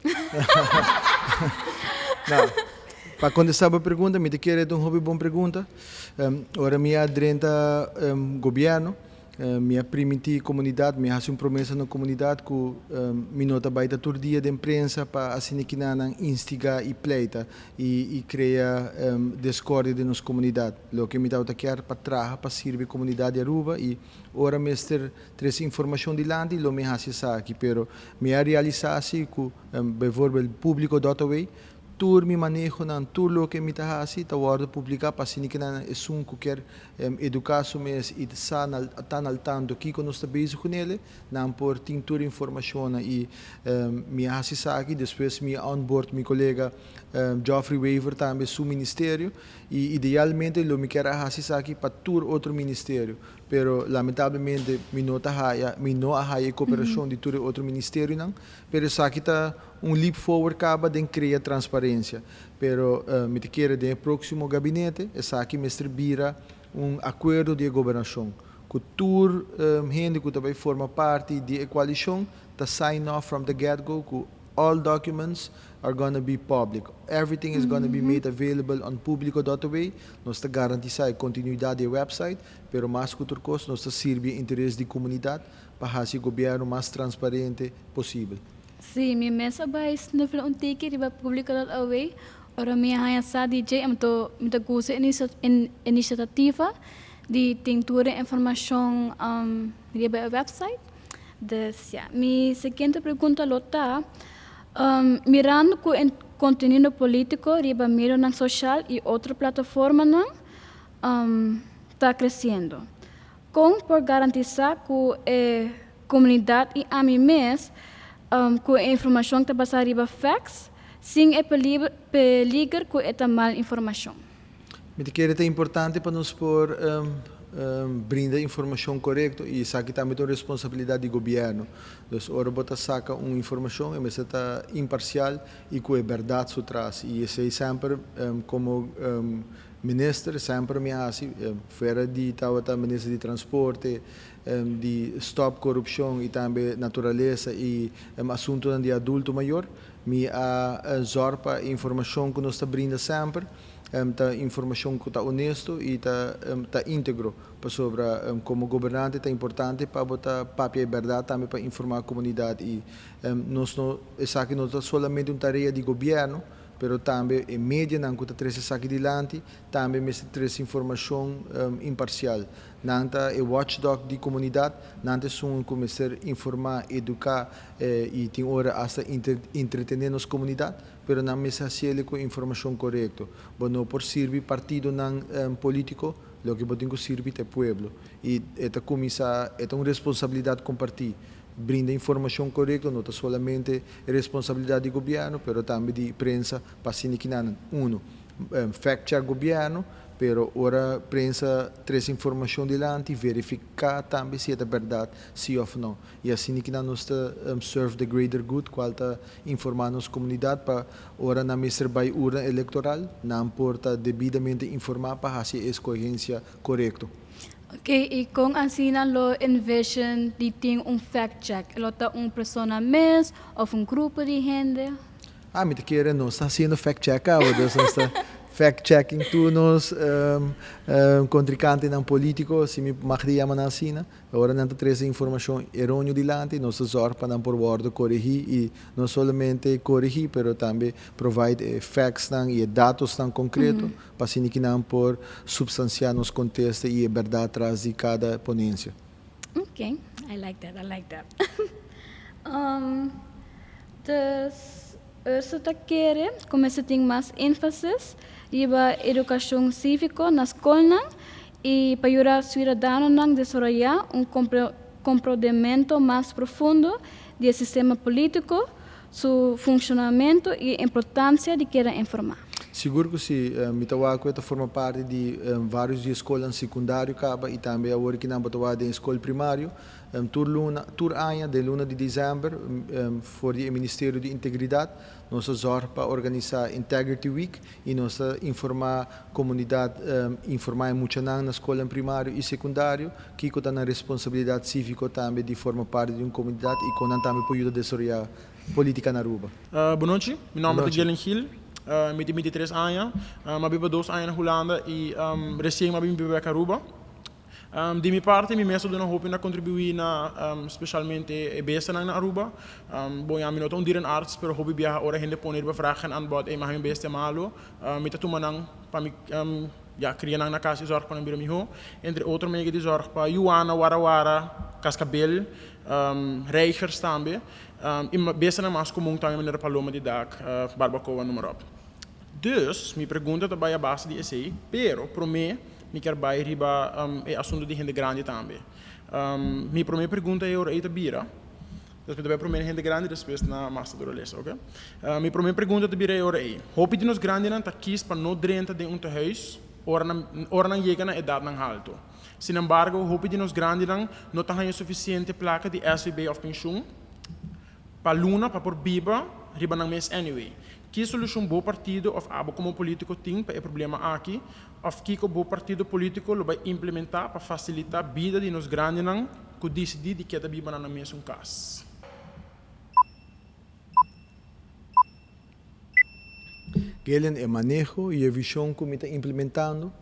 Não. Para contestar a pergunta, me quer uma hobby boa pergunta. Ora minha adrenta governo, minha primiti comunidade, minha faço uma promessa na comunidade que me nota baita todo dia de imprensa para assim que não instigar e pleita e criar discórdia de nossa comunidade. Lo que me dá o quer para trabalhar para servir a comunidade de Aruba e ora mestre traz informação de lá e lo me hace aqui, pero me realizar assim que, por exemplo, público.away tur mi manejo nan tur lo que mi tahasi ta wardo publicar para assim que na esun qualquer educação mes e tan al tanto que quando está bem com ele nan por tintura informação e mi hasi aqui depois mi on board mi colega Geoffrey Waver também su ministério e idealmente lo mi quer hasi aqui para tur outro ministério pero lamentavelmente mi no haya cooperação de tur outro ministério não pero aqui tá leap forward acaba de criar transparência pero me quer de próximo gabinete essa aqui mestre bira acordo de governação que tur gente que também forma parte de coalição ta sign off from the get-go que all documents are going to be public. Everything is going to be made available on publico.away. Nós está garantizar a continuidade do website, pero mais que outra coisa, nós está servir interesse da comunidade para fazer o governo mais transparente possível. Sim, minha mesa vai snuffer ticket riba publico.away. Ora minha hanya sa DJ mito gusto inisiativa de tintura informação riba website. Mi seguinte pergunta lota mirando com conteúdo político riba meio na social e outra plataforma não está crescendo. Como por garantizar que a comunidade e a mim mesmo com a informação que está riba facts sem peligro com esta mal informação. Me quer é importante para nós por brinda informação correta e isso aqui também é responsabilidade do governo. Então, ora bota saca uma informação e mas está imparcial e com a verdade se traz e isso é sempre como ministro sempre me assim fora de tava ministro de transporte de stop corrupção e também natureza e assunto de adulto maior me a zorpa informação que nós está brinda sempre ta informação que está honesto e está íntegro para sobre como governante está importante para botar papel e verdade também para informar a comunidade e nós não essa aqui não é somente uma tarefa de governo pero também a mídia não está trazendo isso aqui adiante também me traz informação imparcial não está o watchdog de comunidade não está só começar a informar educar e tem hora hasta entretener nas comunidade pero não me sacia com informação correta. Bueno, por servir partido não político lo que botinho sirve é pueblo. E esta comissão é uma responsabilidade compartilhada. Brinda informação correta, não somente responsabilidade do governo, mas também de prensa, para significar, fact-check governo, pero ora prensa traz informação delante, verificar também se é verdade, sim ou não. E assim que nós serve the greater good, qual está informando nossa comunidade para ora na mesa by urna eleitoral, não importa devidamente informar para fazer a escolha correta. Ok, e com assim lo envision de ter fact-check, ela está pessoa mesmo ou grupo de gente? Me te querem, não está sendo fact-check, está fact-checking turnos, contrincante não político, se me magria assim, agora não traz informação errônea delante, nós zorra para não por bordo corrigir e não somente corrigir, mas também provide facts e dados concretos para que não por substanciar nos contextos e a verdade atrás de cada ponência. Ok, I like that. Dus, se você quer, começa a ter mais ênfase riba educação cívica na escola e para ajudar os cidadãos a desenvolver compreendimento mais profundo do sistema político, seu funcionamento e a importância de querer informar. Seguro que sim, Mitawaco forma parte de várias escolas secundárias e também agora que não bateu em escola primária. Tur año de luna de dezembro, for o Ministério de Integridade, nós zorra para organizar Integrity Week e nós informar a comunidade, informar muito na escola primária e secundária, que tem a responsabilidade cívica também de formar parte de uma comunidade e com também pode desenvolver política na Aruba. Boa noite, meu nome é Jelen Gil. Met 23 anos, mas vivo 2 anos na Holanda e recém mas vivo aqui na Aruba. De minha parte, minha mesa dona hope na contribuir na especialmente e besta na Aruba. Bom, eu não diren arts, pero hope biar ora gente poner bevragen aan bod e mag mijn beste malo. Met dat manang pa mi criar na casa zorg para mim ho. Entre outros meio de zorg para Juana, Warawara, Cascabel, Reigers também. E besta na mais comum também na Paloma de Dak, Barbacoa número 1. Dus, minha pergunta também é a base de essay, pero para mim me quer vai riba assunto de gente grande também. Minha primeira pergunta é ora ita bira. Depois também para mim gente grande depois na master adolescente, ok? Minha primeira pergunta de bira é ora aí. Hope de nós grande não tá quis para não drenta de huis, ora não chega na idade não alto. Sin embargo, hope de nós grande não tá ganhando suficiente placa de SVB of pensioen para luna para por biba riba não mês anyway. Que solução bom partido of abo como político tem para o problema aqui, of que bom partido político lo vai implementar para facilitar a vida de nos grandes não que decidir de que a biba na mesmo caso. Gelen é manejo e a visão como está implementando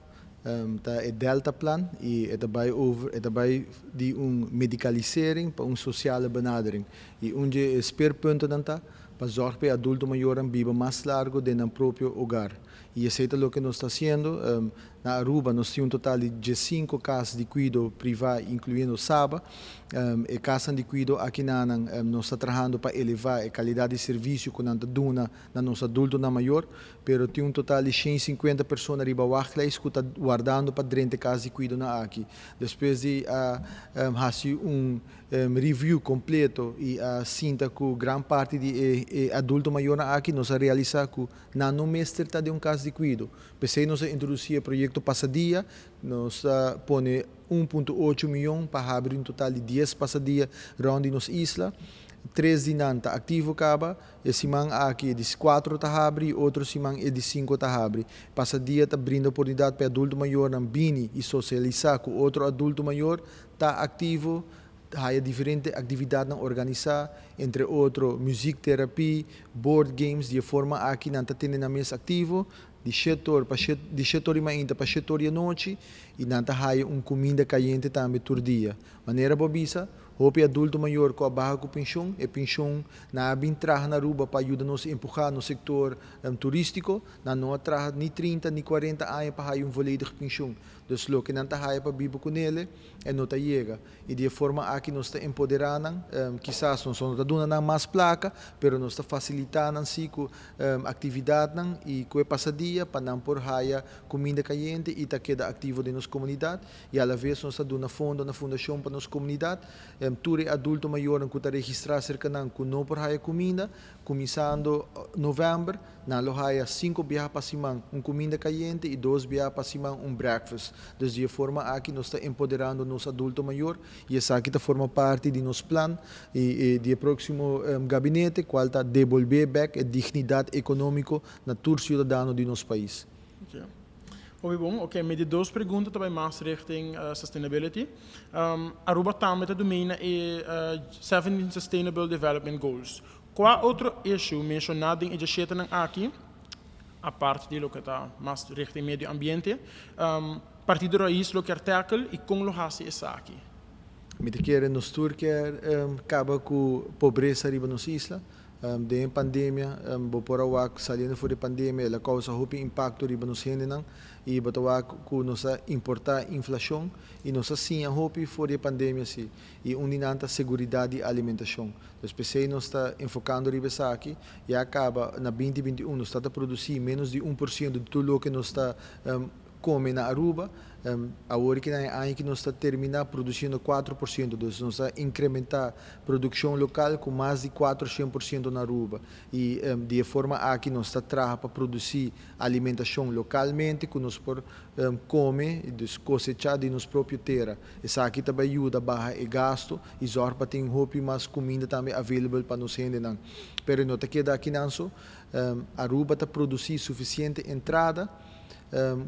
é Delta Plan e é daarbij de medicalisering para sociale benadering e onde é speerpunten dan tá para zorgar para adulto maior um viva mais largo dentro do próprio hogar. E isso é o que nós estamos fazendo. Na Aruba, nós temos um total de 5 casas de cuidado privado, incluindo Saba. E casa de cuidado aqui nós estamos trabalhando para elevar a qualidade de serviço que nós damos na nosso adulto na maior. Mas tem um total de 150 pessoas riba Wachleis que estão guardando para 30 casas de cuidado aqui. Depois de fazer review completo e sinta que grande parte de adulto maior aqui nós realizamos que não mestre está de casa de cuidado. Pensei nós introduzir o projeto Passadia, nós põe 1,8 milhão para abrir um total de 10 passadias rond nossa isla. 3 de nanta ativo acaba, e simang aqui de 4 está abre, outro simang é de 5 está abre. Passadia está brinda oportunidade para adulto maior na bini e socializar com outro adulto maior está ativo. Há diferentes atividades a organizar, entre outros, music-terapia, board games, de forma aqui não está tendo na mesa ativo, de setor e ainda para setor e noite, e não está comida caliente também todo dia. Maneira bobisa, Hopi adulto maior com a barra com pensão, e pensão na abin traga na Aruba para ajudar nos a empurrar no sector turístico, na não traga nem 30 nem 40 anos para ter volledig pensão. Dus lo que não está para viver com ele, é não está chega. E de forma aqui nós está empoderando, quizás nós não está dando mais placa, pero nós está facilitando assim com atividade e com passadia para não por raia comida caliente e está queda ativo de nossa comunidade. E à la vez nós está dando fundo na fundação para nossa comunidade. Ture adulto maior que está registrar cerca com não por raia comida, começando novembro, na lo raia 5 viagens para semana, comida caliente e 2 viagens para semana, breakfast. Dus de forma aqui nós está empoderando nosso adulto maior e essa aqui está forma parte de nosso plano e de próximo gabinete qual está devolver back a dignidade econômica na todo cidadão de nosso país. Okay. Bom, oké, met die 2 perguntas também mais richting sustainability. Aruba está met de domein 17 Sustainable Development Goals. Qual outro issue mencionado em esse aqui, a parte de lo que está mais richting meio ambiente, partido raiz lo que tackle e como lo hace essa aqui? Me quer nos Turquia acaba com pobreza riba nos isla. De pandemia, por awak saliendo fora de pandemia, ela causa hopi impacto riba nos hendenang e batawak ku nossa importar inflação e nossa sim a hopi fora de pandemia si e uninanta seguridade e alimentação. Então, PC nós está enfocando riba sa aqui e acaba na 2021 nós está a produzir menos de 1% de tudo o que nós está come na Aruba. Agora que nós está terminar produzindo 4%, então nós está incrementar produção local com mais de 400% na Aruba e de forma aqui nós está para produzir alimentação localmente que nós por come e cosechar de nossa própria terra. Essa aqui também ajuda a barra e gasto e zorga para ter hopi mais comida também available para nós gente não. Pero não te queda aqui não só Aruba está produzir suficiente entrada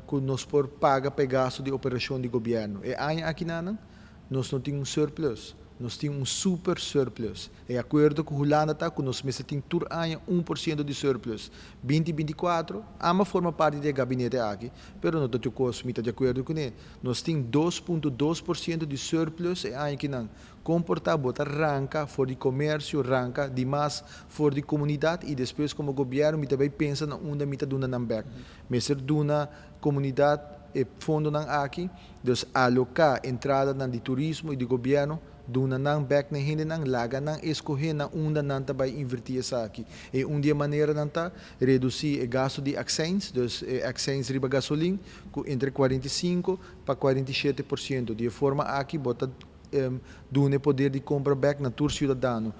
que nós por paga pegaço de operação de governo. E aqui nós não temos surplus, nós temos super surplus. E acordo com a Holanda está que nós temos tur 1% de surplus. 2024, ama forma parte do gabinete aqui, mas não estou de acordo com ele. Nós temos 2,2% de surplus e aqui não. Comportar, botar arranca, for de comércio, arranca, demais, for de comunidade e depois como governo, me também pensa na onde me está dando na back. Me ser duna comunidade e fundo nan aqui, dus alocar entrada nan de turismo e de governo, duna nan back na hindi nan laga nan escorrer na onde nan também invertir essa aqui. E dia maneira nan tá reduzir o gasto de accents, dus accents riba gasolina, entre 45 para 47%, de forma aqui bota do poder de compra back na tur cidadano.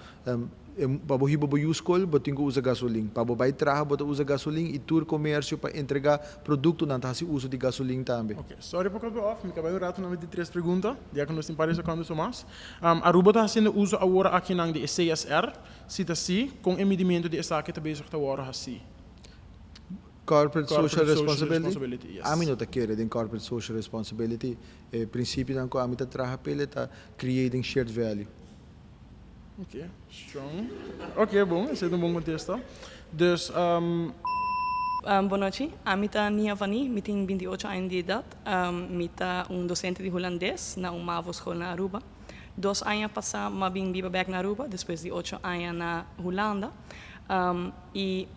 Para o riba boa escola, botinho usa gasolina. Para o bai traga, bota usa gasolina e tur comércio para entregar produto não tá se uso de gasolina também. Okay, sorry por causa off, me acabei de rato de 3 perguntas. Já que nós temos parece quando somos. Aruba está sendo uso agora aqui na de CSR, cita assim, com o medimento de essa que está bezig te worden assim. Corporate social responsibility. Yes. A mim não te quer de corporate social responsibility. O princípio não que a mim te traga pele tá creating shared value. Ok, strong. Ok, bom, esse é bom contexto. Dus, Boa noite, a mim tá Nia Vani, me tenho 28 anos de idade, me tá docente de holandês na MAVO escola na Aruba. 2 anos passar, mas vim back na Aruba, depois de 8 anos na Holanda. E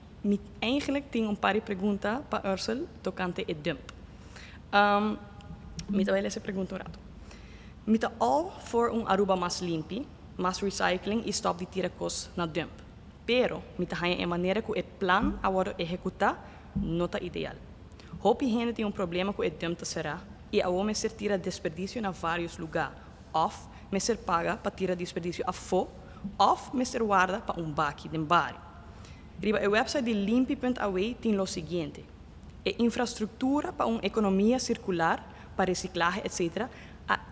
eigenlijk tenho par de perguntas para Ursula tocante o dump. Me tá essa pergunta um rato. Me tá all for Aruba mais limpo, mais recycling e stop de tirar coisas na dump. Pero, me tá a maneira que o plano agora executar não tá ideal. Hope gente tem problema com o dump será e agora me ser tira desperdício na vários lugares. Of me ser paga para tirar desperdício a fo, of me ser guarda para baki de bar. Riba o website de limpi.aw tem o seguinte: infraestrutura para economia circular, para reciclagem, etc.,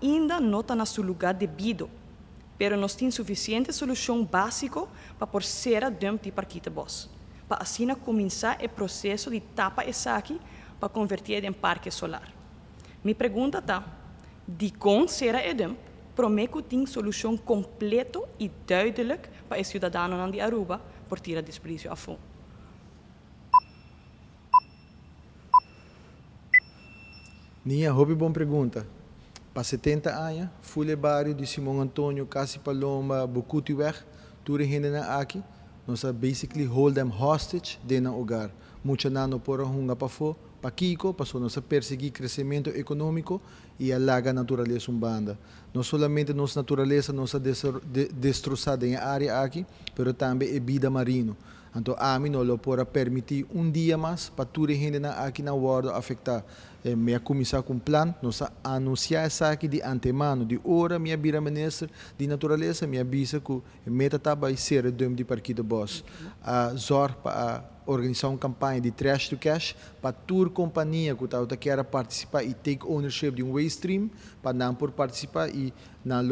ainda não está no seu lugar devido, pero nós temos suficiente solução básica para por ser a dump de parquita boss, para assim começar o processo de tapa essa aqui para converter em parque solar. Minha pergunta está: de como será a dump? Prometo que tem solução completa e duidelijk para os cidadãos de Aruba por tirar desperdício a fundo. Nia, hobby boa pergunta. para 70 anos, Fule Barrio de Simão Antônio, Casi Paloma, Bukutiweg, tudo gente na aqui, nós basically hold them hostage dentro do lugar. Muita nano por hunga para fo, para Kiko, para nós perseguir crescimento econômico e alaga a natureza urbana. Não somente nossa natureza nossa destroçada em área aqui, mas também a vida marino. Então, a mim não pode permitir dia mais para toda a gente aqui na world afetar. Me começar com um plano, nós anunciar isso aqui de antemano, de hora, minha bira ministra de natureza, minha avisa que a meta está vai ser de parque de boss. A ZOR para organizar uma campanha de trash to cash para toda companhia que quer participar e take ownership de um waste stream para não por participar e não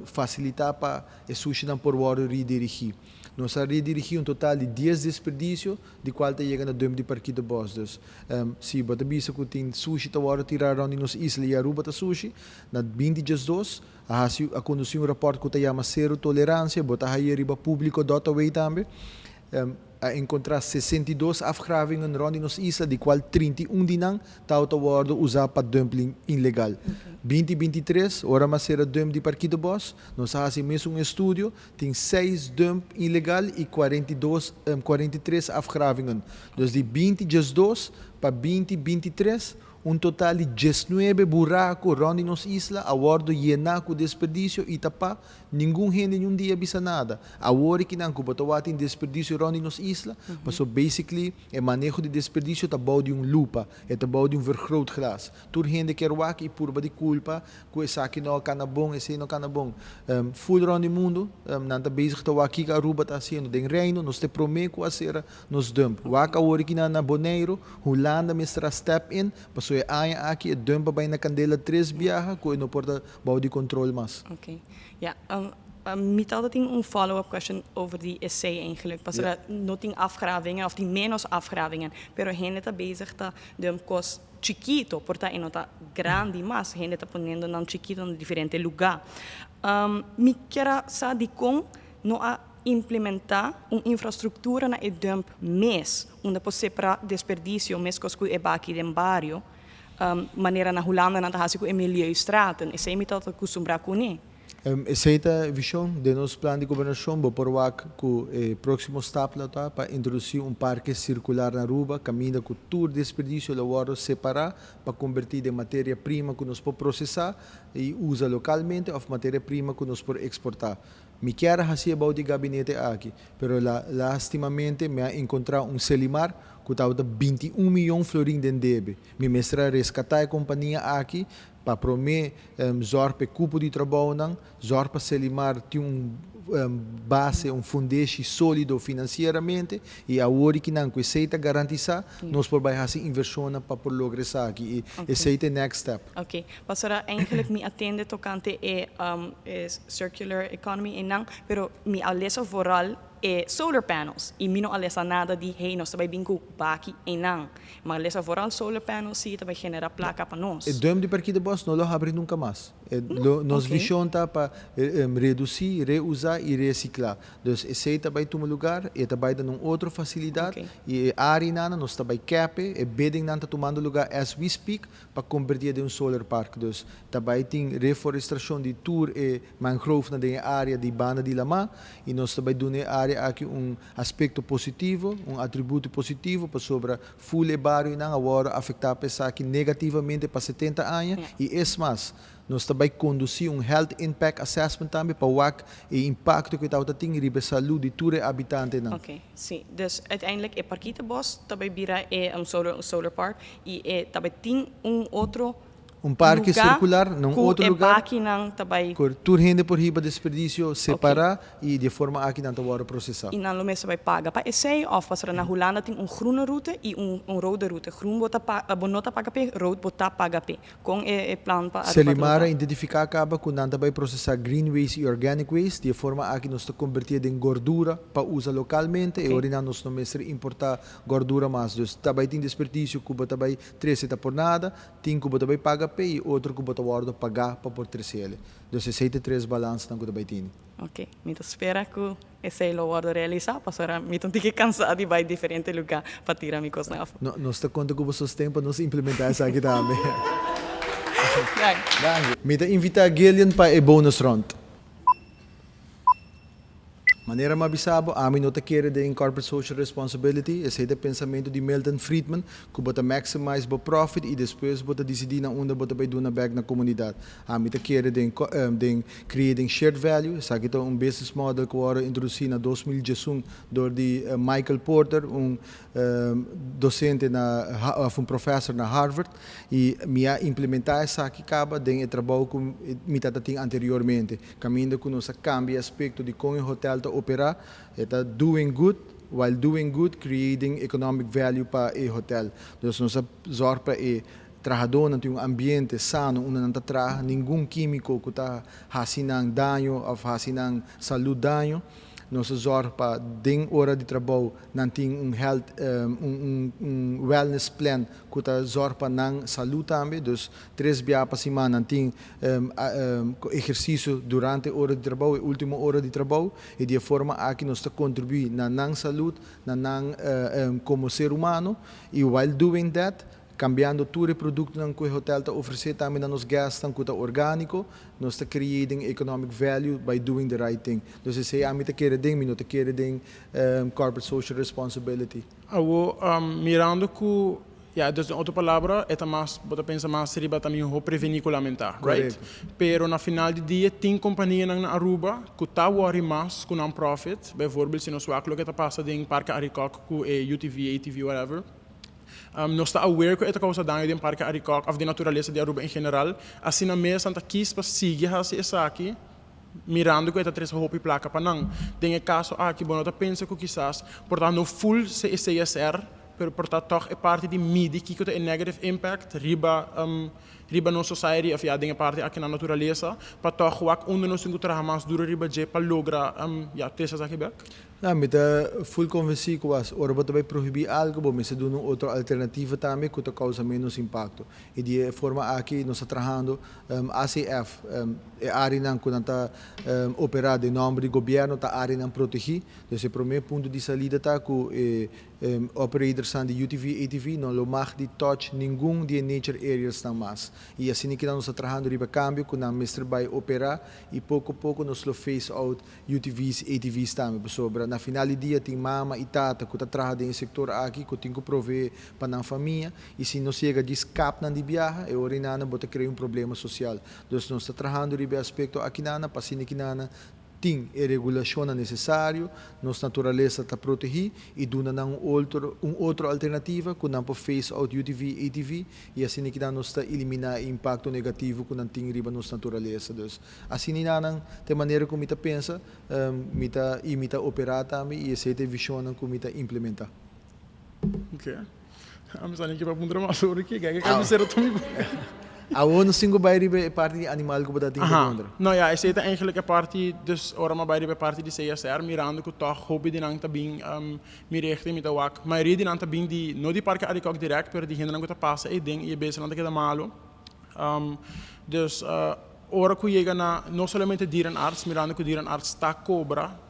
facilitar para a sushi não por redirigir. Nós redirigimos um total de 10 desperdícios, de qual está chegando a 2 de parque de boss. Então, se você visa que tem sushi que vai tirar onde nos isla e Aruba tá sushi, na 20 dias dos, a conduzir um rapport que chama zero tolerância, botar aí riba público dota way também. A encontrar 62 afgravingen rond nos isla, de qual 31 dinang tauta worden usar para dumpling ilegal. 2023, ora mas era dump de parque de boss, nós fazemos um estudo, tem 6 dump ilegal e 43 afgravingen. Dus de 22 para 2023, total de 19 buracos rond nos isla, a bordo llenar com desperdício e tapar, nenhum gente nenhum dia bisa nada. A hora que não cuba tem desperdício rond nos isla, mas basically o manejo de desperdício tá bom de lupa, é tá bom de vergrootglas. Toda gente quer wak e por de culpa, que essa aqui não cana bom, esse não cana bom. Full rond o mundo, não tá bezig tá wak que a Aruba tá sendo den reino, nós te prometo a ser nos dump. Wak a hora que na Bonaire, Holanda mestra step in, passou aqui dumpa bij na candela 3 biaha ko no porta bouw die controle mas. Okay. Ja, met altijd een follow-up question over die essay eigenlijk. Pas er noting afgravingen of die menos afgravingen. Pero gente está bezig tá de um cos chiquito, porta e nota grande, mas gente está poniendo nan chiquito em diferente lugar. Me quero saber como no a implementar uma infraestrutura na dump mes, onde você para desperdício mes cos que é aqui dentro bairro. Maneira na Holanda na tahasi ko milieustraten. Essa é metade que costumbra com Essa é a visão de nosso plano de governação, por wak que o próximo step lá tá para introduzir parque circular na Aruba, caminho com todo desperdício lá hora separar para convertir em matéria-prima que nós podemos processar e usa localmente ou matéria-prima que nós podemos exportar. Me quero fazer about de gabinete aqui, pero lastimamente me encontrar Selimar que estava 21 milhões de florins de débito. Me mestra resgatar a companhia aqui para prometer zorpe cupo de trabalho, zorpe Selimar tem base, foundation sólido financeiramente e a hora que não aceita garantizar, nós podemos fazer inversão para por lograr aqui. E esse é o next step. Ok. Pastora, eigenlijk me atende tocante circular economy e não, pero me alessa vooral solar panels. E me não alessa nada de, hey, nós também bingo baki e não. Mas alessa vooral solar panels, sim, também genera placa para nós. E dom de parque de boss não lo abre nunca mais. Nos visão tá para reduzir, reusar e reciclar. Então, esse também toma lugar, e também dando outra facilidade. E a área nana nós também cap, e bidding nana tá tomando lugar as we speak para convertir em solar park. Então, também tem reforestação de tour e mangrove na área de banda de lama e nós também damos área aqui aspecto positivo, atributo positivo para sobre full barrio e não agora afetar a pessoa aqui negativamente para 70 anos e mais. Nós também conduzir Health Impact Assessment também para o impacto que está tendo na saúde de todos os habitantes. Ok, sim. Dus uiteindelijk parque de bos também vira solar park e também tem outro parque circular num outro lugar. Aqui não também. Tur gente por riba desperdício separar e de forma aqui não tá processar. E não mesmo vai pagar. Para esse of passer na Holanda tem groene route e rode route. Groen bota bonota paga pe, rood bota paga pe. Com plan para Selimara identificar acaba com não também processar green waste e organic waste de forma aqui nós está convertido em gordura para usar localmente e orina nós não mesmo importar gordura mais. Dus também tem desperdício que bota também 13 por nada, tem que bota também paga e outro que bota guarda pagar para por terceiro. Então, esse é 3 balanços que também tem. Ok, então espera que esse lo guarda realizar, para me tenho que cansar de ir a diferentes lugares para tirar minhas coisas na Nós está conta com o tempo nós implementar isso aqui também. Kijk. Met de invita Gillian pa e bonus round. Maneira mabisabo, amin nota kere de corporate social responsibility, esse é o pensamento de Milton Friedman, que bota maximize bo profit e depois bota decidir na onda bota vai na back na comunidade. Amin ta kere de creating shared value, essa aqui business model que era introduzido na 2011 door de Michael Porter, docente professor na Harvard, e minha implementar essa aqui acaba de trabalho com mita tinha anteriormente, caminho que nós cambia aspecto de como o hotel tá operar, está doing good, while doing good, creating economic value para o hotel. Então, nós zorg para o trabalhador não tem ambiente sano, onde não está nenhum químico que está fazendo dano ou fazendo saúde dano. Nós zorg para den hora de trabalho não tem health, wellness plan que está zorg para não saúde também. Então, 3 dias por semana tem exercício durante a hora de trabalho e última hora de trabalho e de forma aqui nós está contribuir na não saúde, na não como ser humano e while doing that cambiando todo o produto que o hotel está oferecendo também nos gastos que é orgânico, nós está creating economic value by doing the right thing. Então, se a mim está querendo, não está querendo corporate social responsibility. Mirando que dus outra palavra é mais, bota pensa mais riba também o prevenir com lamentar, right? Pero na final do dia tem companhia na Aruba que tá worry mais com non-profit, bijvoorbeeld se nós aquilo que está passando em Parque Aricoc com UTV, ATV, whatever. Nós estamos aware que esta causa dano em Parque Aricoc, ou de natureza de Aruba em geral, assim na mesa Santa quis para seguir essa aqui, mirando que esta três roupa e placa para não. Tem caso aqui, bom, eu penso que quizás, portanto, no full CSR, portanto, toch é parte de MIDI que tem negative impact, riba no society, of ja, dingen parte aqui na natureza, para toch ook onder nos encontrar mais duro riba je para lograr, três aqui back. Ja, met de full conventie was, ora wat wij prohibir algo, bom, se doen outra alternativa também que causa menos impacto. E de forma aqui nós estamos trabalhando ACF, é área não quando está operada em nome do governo, está área não protegida. Então, o primeiro ponto de saída está que operadores de UTV, ATV não mag de touch nenhum de nature areas não mais. E assim que nós estamos trabalhando riba câmbio, que nós mestre vai operar e pouco a pouco nós lo face out UTVs, ATVs também, sobre na final do dia tem mama e tata que está trabalhando em setor aqui que tem que prover para a família e se não chega de escape na de viagem é hora nana bota criar problema social. Então nós está trabalhando ribe aspecto aqui nana para assim que nana tem a regulação necessário, nossa natureza está protegida e duna outra alternativa que não pode face out UTV, ATV e assim que nós está eliminar o impacto negativo que não tem riba nossa natureza. Então, assim nana de maneira como está pensa, imita operar também e essa é a visão como está implementar. Ok. Vamos aqui para puntar mais sobre aqui, que é que ser atomico. A ONU singo bij ribe parte de animal que bota tinha contra. Nou ja, essa é eigenlijk a parte dus ora maar bij ribe parte de CSR mirando que toch hobby de nang tabing mi rechte mit awak. Maar rede nang tabing di no di parque Aricoc direct per di hindran que tá passa e ding e bezig nang que malo. Dus ora que chega na não somente dierenarts mirando que dierenarts está cobra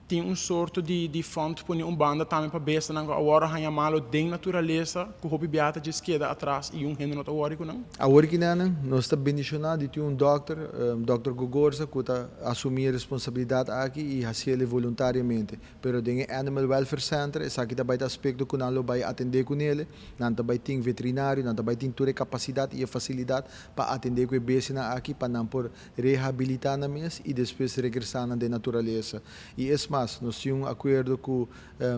tem soort de fond para banda também para besta não agora hanya malo de natureza que hobby beata de esquerda atrás e rendo não agora que não agora que não nós está bendicionado de um Dr. Gogorza que está assumir a responsabilidade aqui e fazê-lo voluntariamente pero tem Animal Welfare Center essa aqui também aspecto que não vai atender com ele não também tem veterinário não também tem toda a capacidade e a facilidade para atender com a besta aqui para não por reabilitar na mesa e depois regressar na natureza e nós tínhamos acordo com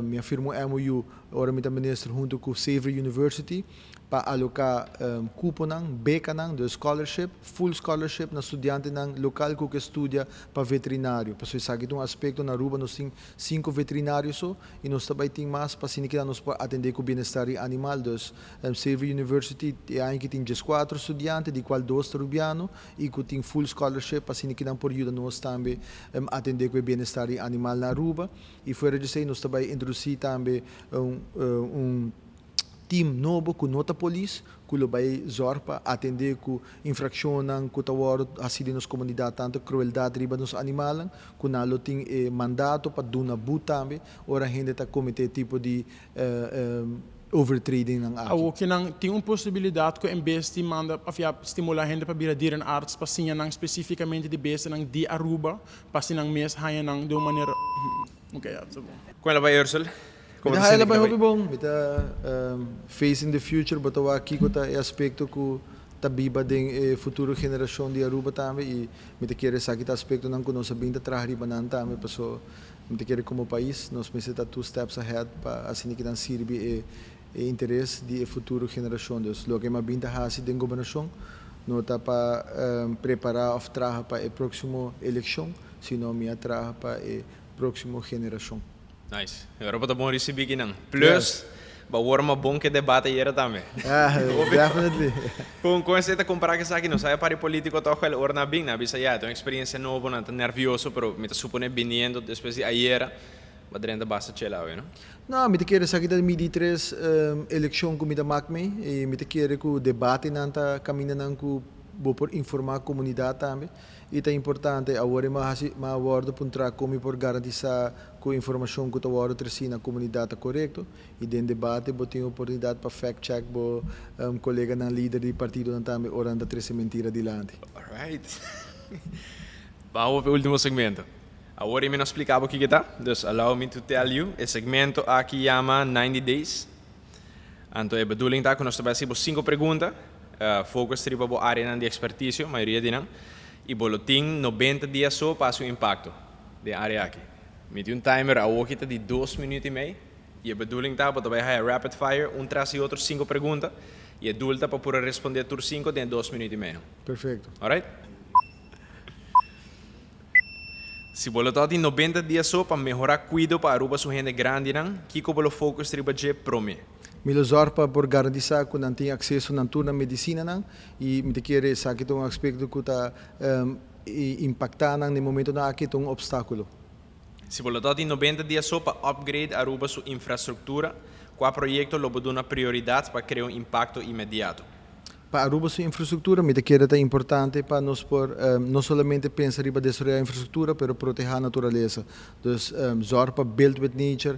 minha firma MOU, ora minha ministro junto com Xavier University para alocar cupom beca do scholarship, full scholarship na estudante local que estuda para veterinário. Porque isso aqui é aspecto na Aruba nós temos 5 veterinários e nós também temos mais para assim que nós podemos atender com o bem-estar animal. Então, Xavier University tem 4 estudantes, de qual 2 rubianos e que tem full scholarship para assim que nós podemos nós também atender com o bem-estar animal na Aruba. E fora disso, nós também introduzir também team novo com nota polícia que vai zorpa atender com infração que está assim nas comunidades tanto crueldade riba nos animais que não tem mandato para dar na boot também ora a gente está cometer tipo de overtreding ng aki. Awo kinang tem possibilidade que embesti manda afia estimular gente para vir diren arts para sinha nang especificamente de besta nang di Aruba para sinang mes haya nang de maneira okay, tá bom. Com ela vai, Ursula? Como Mita te haya sente ba que hopi vai? bong, mita facing the future, batawa kiko ta e aspecto ku tabiba ding futuro geração de Aruba também e mita querer sakit aspecto nang kuno sa binta trahriba nan também paso mita querer como país nós necessita 2 steps ahead para assim que dan sirvi e interesse de futuro geração dus lo que ma binta hasi den governação não tá para preparar of traha para a próxima eleição sino minha traha para a próxima geração. Nice. Agora para bom receber aqui não. Plus, ba warma bom que debate hier também. Definitely. Com essa te comparar que aqui não sai para político toch wel orna bem na bisa ya, tem experiência nova, não tá nervioso, pero me tá supone viniendo después de ayer, ba drenda basta chela, não? Não, me te querer sakit da midi 3 eleição com me da macme e me te querer ku debate nanta caminha nan ku bo por informar a comunidade também. E é importante agora mais abordo para como por garantizar que a informação que está agora na comunidade é correta e dentro do debate eu tenho oportunidade para fact check bo colega na líder do partido também orando a mentira adiante. Alright. Vamos para o último segmento. Agora eu me explicava o que está. Dus allow me to tell you, o segmento aqui chama 90 Days. Então a bedoeling está que nós vamos fazer 5 perguntas. Focus tripa bo área de expertise, maioria de não. E boletim 90 dias só para o impacto da área aqui. Met um timer a hoogte de 2 minutos e meio. E a bedoeling está para vai rapid fire, tras e outro 5 perguntas. E a doel está para poder responder por 5 em 2 minutos e meio. Perfeito. Alright? Se você tem 90 dias só para melhorar cuidado para Aruba sua gente grande, que como o focus tripa de prome. Milo zorpa por garantizar que não tem acesso na turna medicina não e me querer saber que um aspecto que está impactar no momento na que um obstáculo. Se você tem 90 dias só para upgrade Aruba sua infraestrutura, qual projeto lo dá uma prioridade para criar impacto imediato? Para Aruba sua infraestrutura, me querer é importante para nós por não somente pensar em desenvolver a infraestrutura, mas proteger a natureza. Dus zorpa build with nature,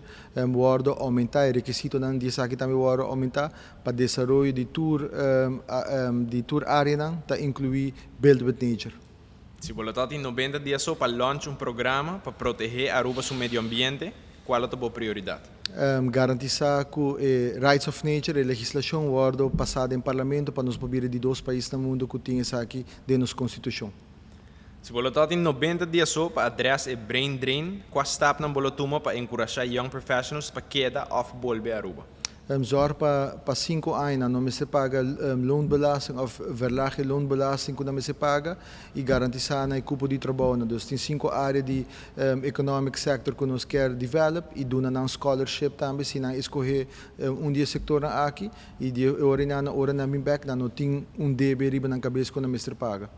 worden aumentar, requisito não diz aqui também worden aumentar para desenvolver de tour área não, tá incluir build with nature. Se você tem 90 dias só para lançar programa para proteger Aruba seu meio ambiente, qual é a tua prioridade? Garantizar que rights of nature e legislação worden passada em parlamento para nos poder de 2 países no mundo que têm isso aqui dentro da nossa constituição. Se você tem 90 dias só para address e brain drain, qual step não você toma para encorajar young professionals para queda of bolbe Aruba? Zorg para 5 anos não me se paga loonbelasting of verlage loonbelasting que não me se paga e garantizar na cupo de trabalho. Dus tem 5 áreas de economic sector que nós quer develop e doen na scholarship também se não escolher dia sector aqui e de hora na minha back não tem DB riba na cabeça que não me se paga.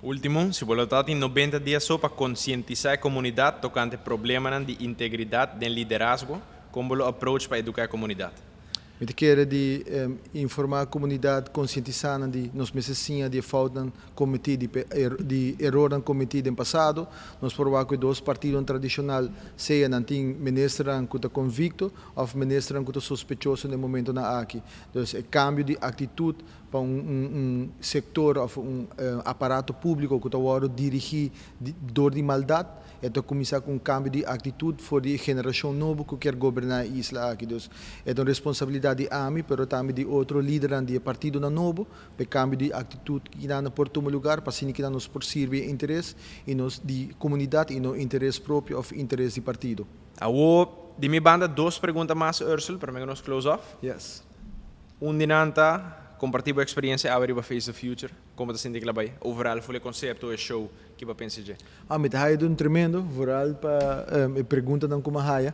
Último, se você tem 90 dias só para conscientizar a comunidade tocante problemas de integridade de liderazgo, como o approach para educar a comunidade? Me querer de informar a comunidade, conscientizar de nós necessitamos de falta cometido de erro no cometido no passado. Nós provar que 2 partidos tradicionais seja não tem ministro que está convicto ou ministro que está suspeitoso no momento na aqui. Então, é cambio de atitude para setor ou aparato público que está agora dirigir dor de maldade. Então, começar com cambio de atitude para a geração nova que quer governar a isla aqui. Então, é uma responsabilidade de AMI, mas também de outro líder do partido novo, para cambio de atitude que não por tomar lugar, para assim que nos por servir interesse e nos de comunidade e no interesse próprio ou interesse do partido. De minha banda, 2 perguntas mais, Ursula, para mim nos close off. Yes. Dinanta, compartilhar a experiência agora para Face the Future. Como você sente que lá vai? Overall, foi o conceito, o show, que você pensa de? Me está aí tremendo, vooral para pergunta não como haia.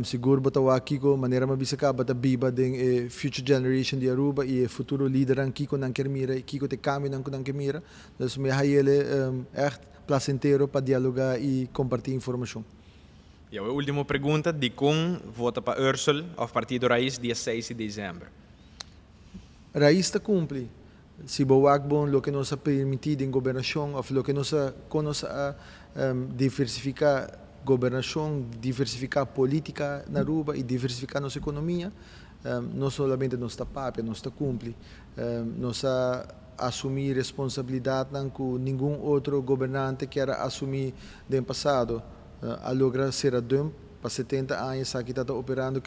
Seguro bata aqui com maneira mais bisca bata biba den future generation de Aruba e futuro líder aqui com não quer mira aqui com te caminho não quer mira. Então me haia ele echt placentero para dialogar e compartilhar informação. E a última pergunta, de como vota para Ursula ou Partido Raiz dia 6 de dezembro? Raiz está cumpre. Se boak bom lo que nos permitido em governação ou lo que nos diversificar governação, diversificar política na Aruba e diversificar nossa economia, não somente nos papel, nos cumpre, nos assumir responsabilidade que nenhum outro governante quer assumir no passado, a lograr ser a dump. Para 70 anos aqui está operando,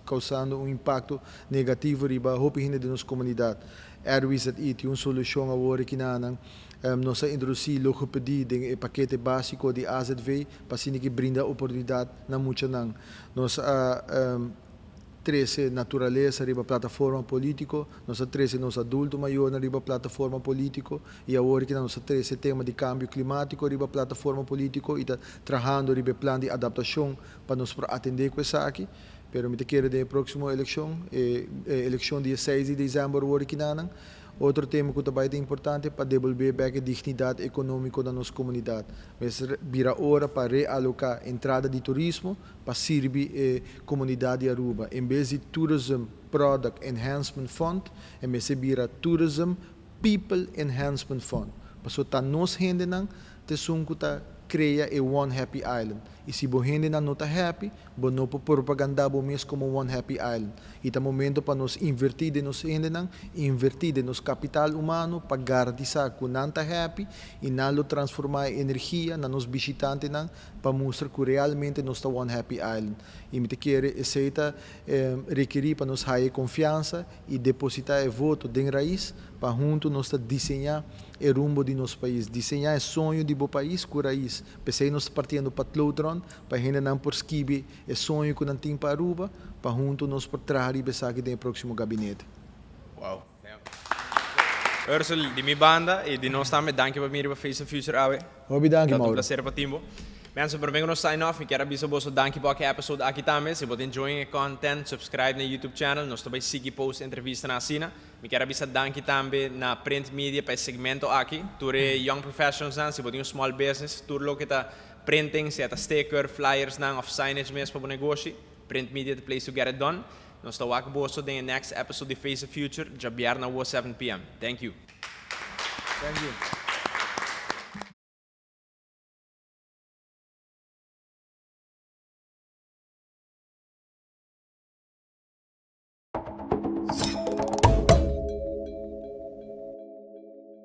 causando impacto negativo riba hope de nossa comunidade. Airways it uma solução agora que nós introduzir logopedia em paquete básico de AZV para que brinda oportunidade na muita não. Nós 13 natureza riba plataforma político, nós 13 nós adulto maior na riba plataforma político e agora que nós 13 tema de cambio climático riba plataforma político e está trabalhando riba plano de adaptação para nos atender com isso aqui. Pero me quero de próxima eleição, eleição dia 6 de dezembro agora que outro tema que também é importante para devolver a dignidade econômica da nossa comunidade. Mas vira hora para realocar a entrada de turismo para servir a comunidade de Aruba. Em vez de Tourism Product Enhancement Fund, em vez de vira Tourism People Enhancement Fund. Para so nos gente não te cria a One Happy Island. E se você não está happy, você não pode propagandar mesmo como One Happy Island. E é o momento para nós invertir em nossa gente, invertir em nosso capital humano, para garantizar que não está happy e não transformar em energia na nos visitantes, para mostrar que realmente nós estamos One Happy Island. E me quero requerir para nós ter confiança e depositar o voto de raiz para junto nós desenhar o rumo de nosso país, desenhar o sonho de nosso país com raiz. Pensei nós partindo para Tlotron, para a gente não por esquivar o sonho que não tem para Aruba, para junto nós por trazer e pensar que tem o próximo gabinete. Wow. Ursula, de minha banda e de nós também, danke para mim para Face the Future, Awe. Obrigado, Mauro. É um prazer para Timbo. Mensen, para mim, sign off. Ik quero avisar você, danke para o episode aqui também. Se você enjoying o content, subscribe no YouTube channel. Nós também seguimos post entrevista na cena. Eu quero avisar danke também na print media para esse segmento aqui. Tur young professionals, se você um small business, tur lo que tá printing, se tá sticker, flyers, of signage mesmo para o negócio. Print media, the place to get it done. Nós estamos aqui boa no next episode de Face the Future, já viernes 7 p.m. Thank you. Thank you.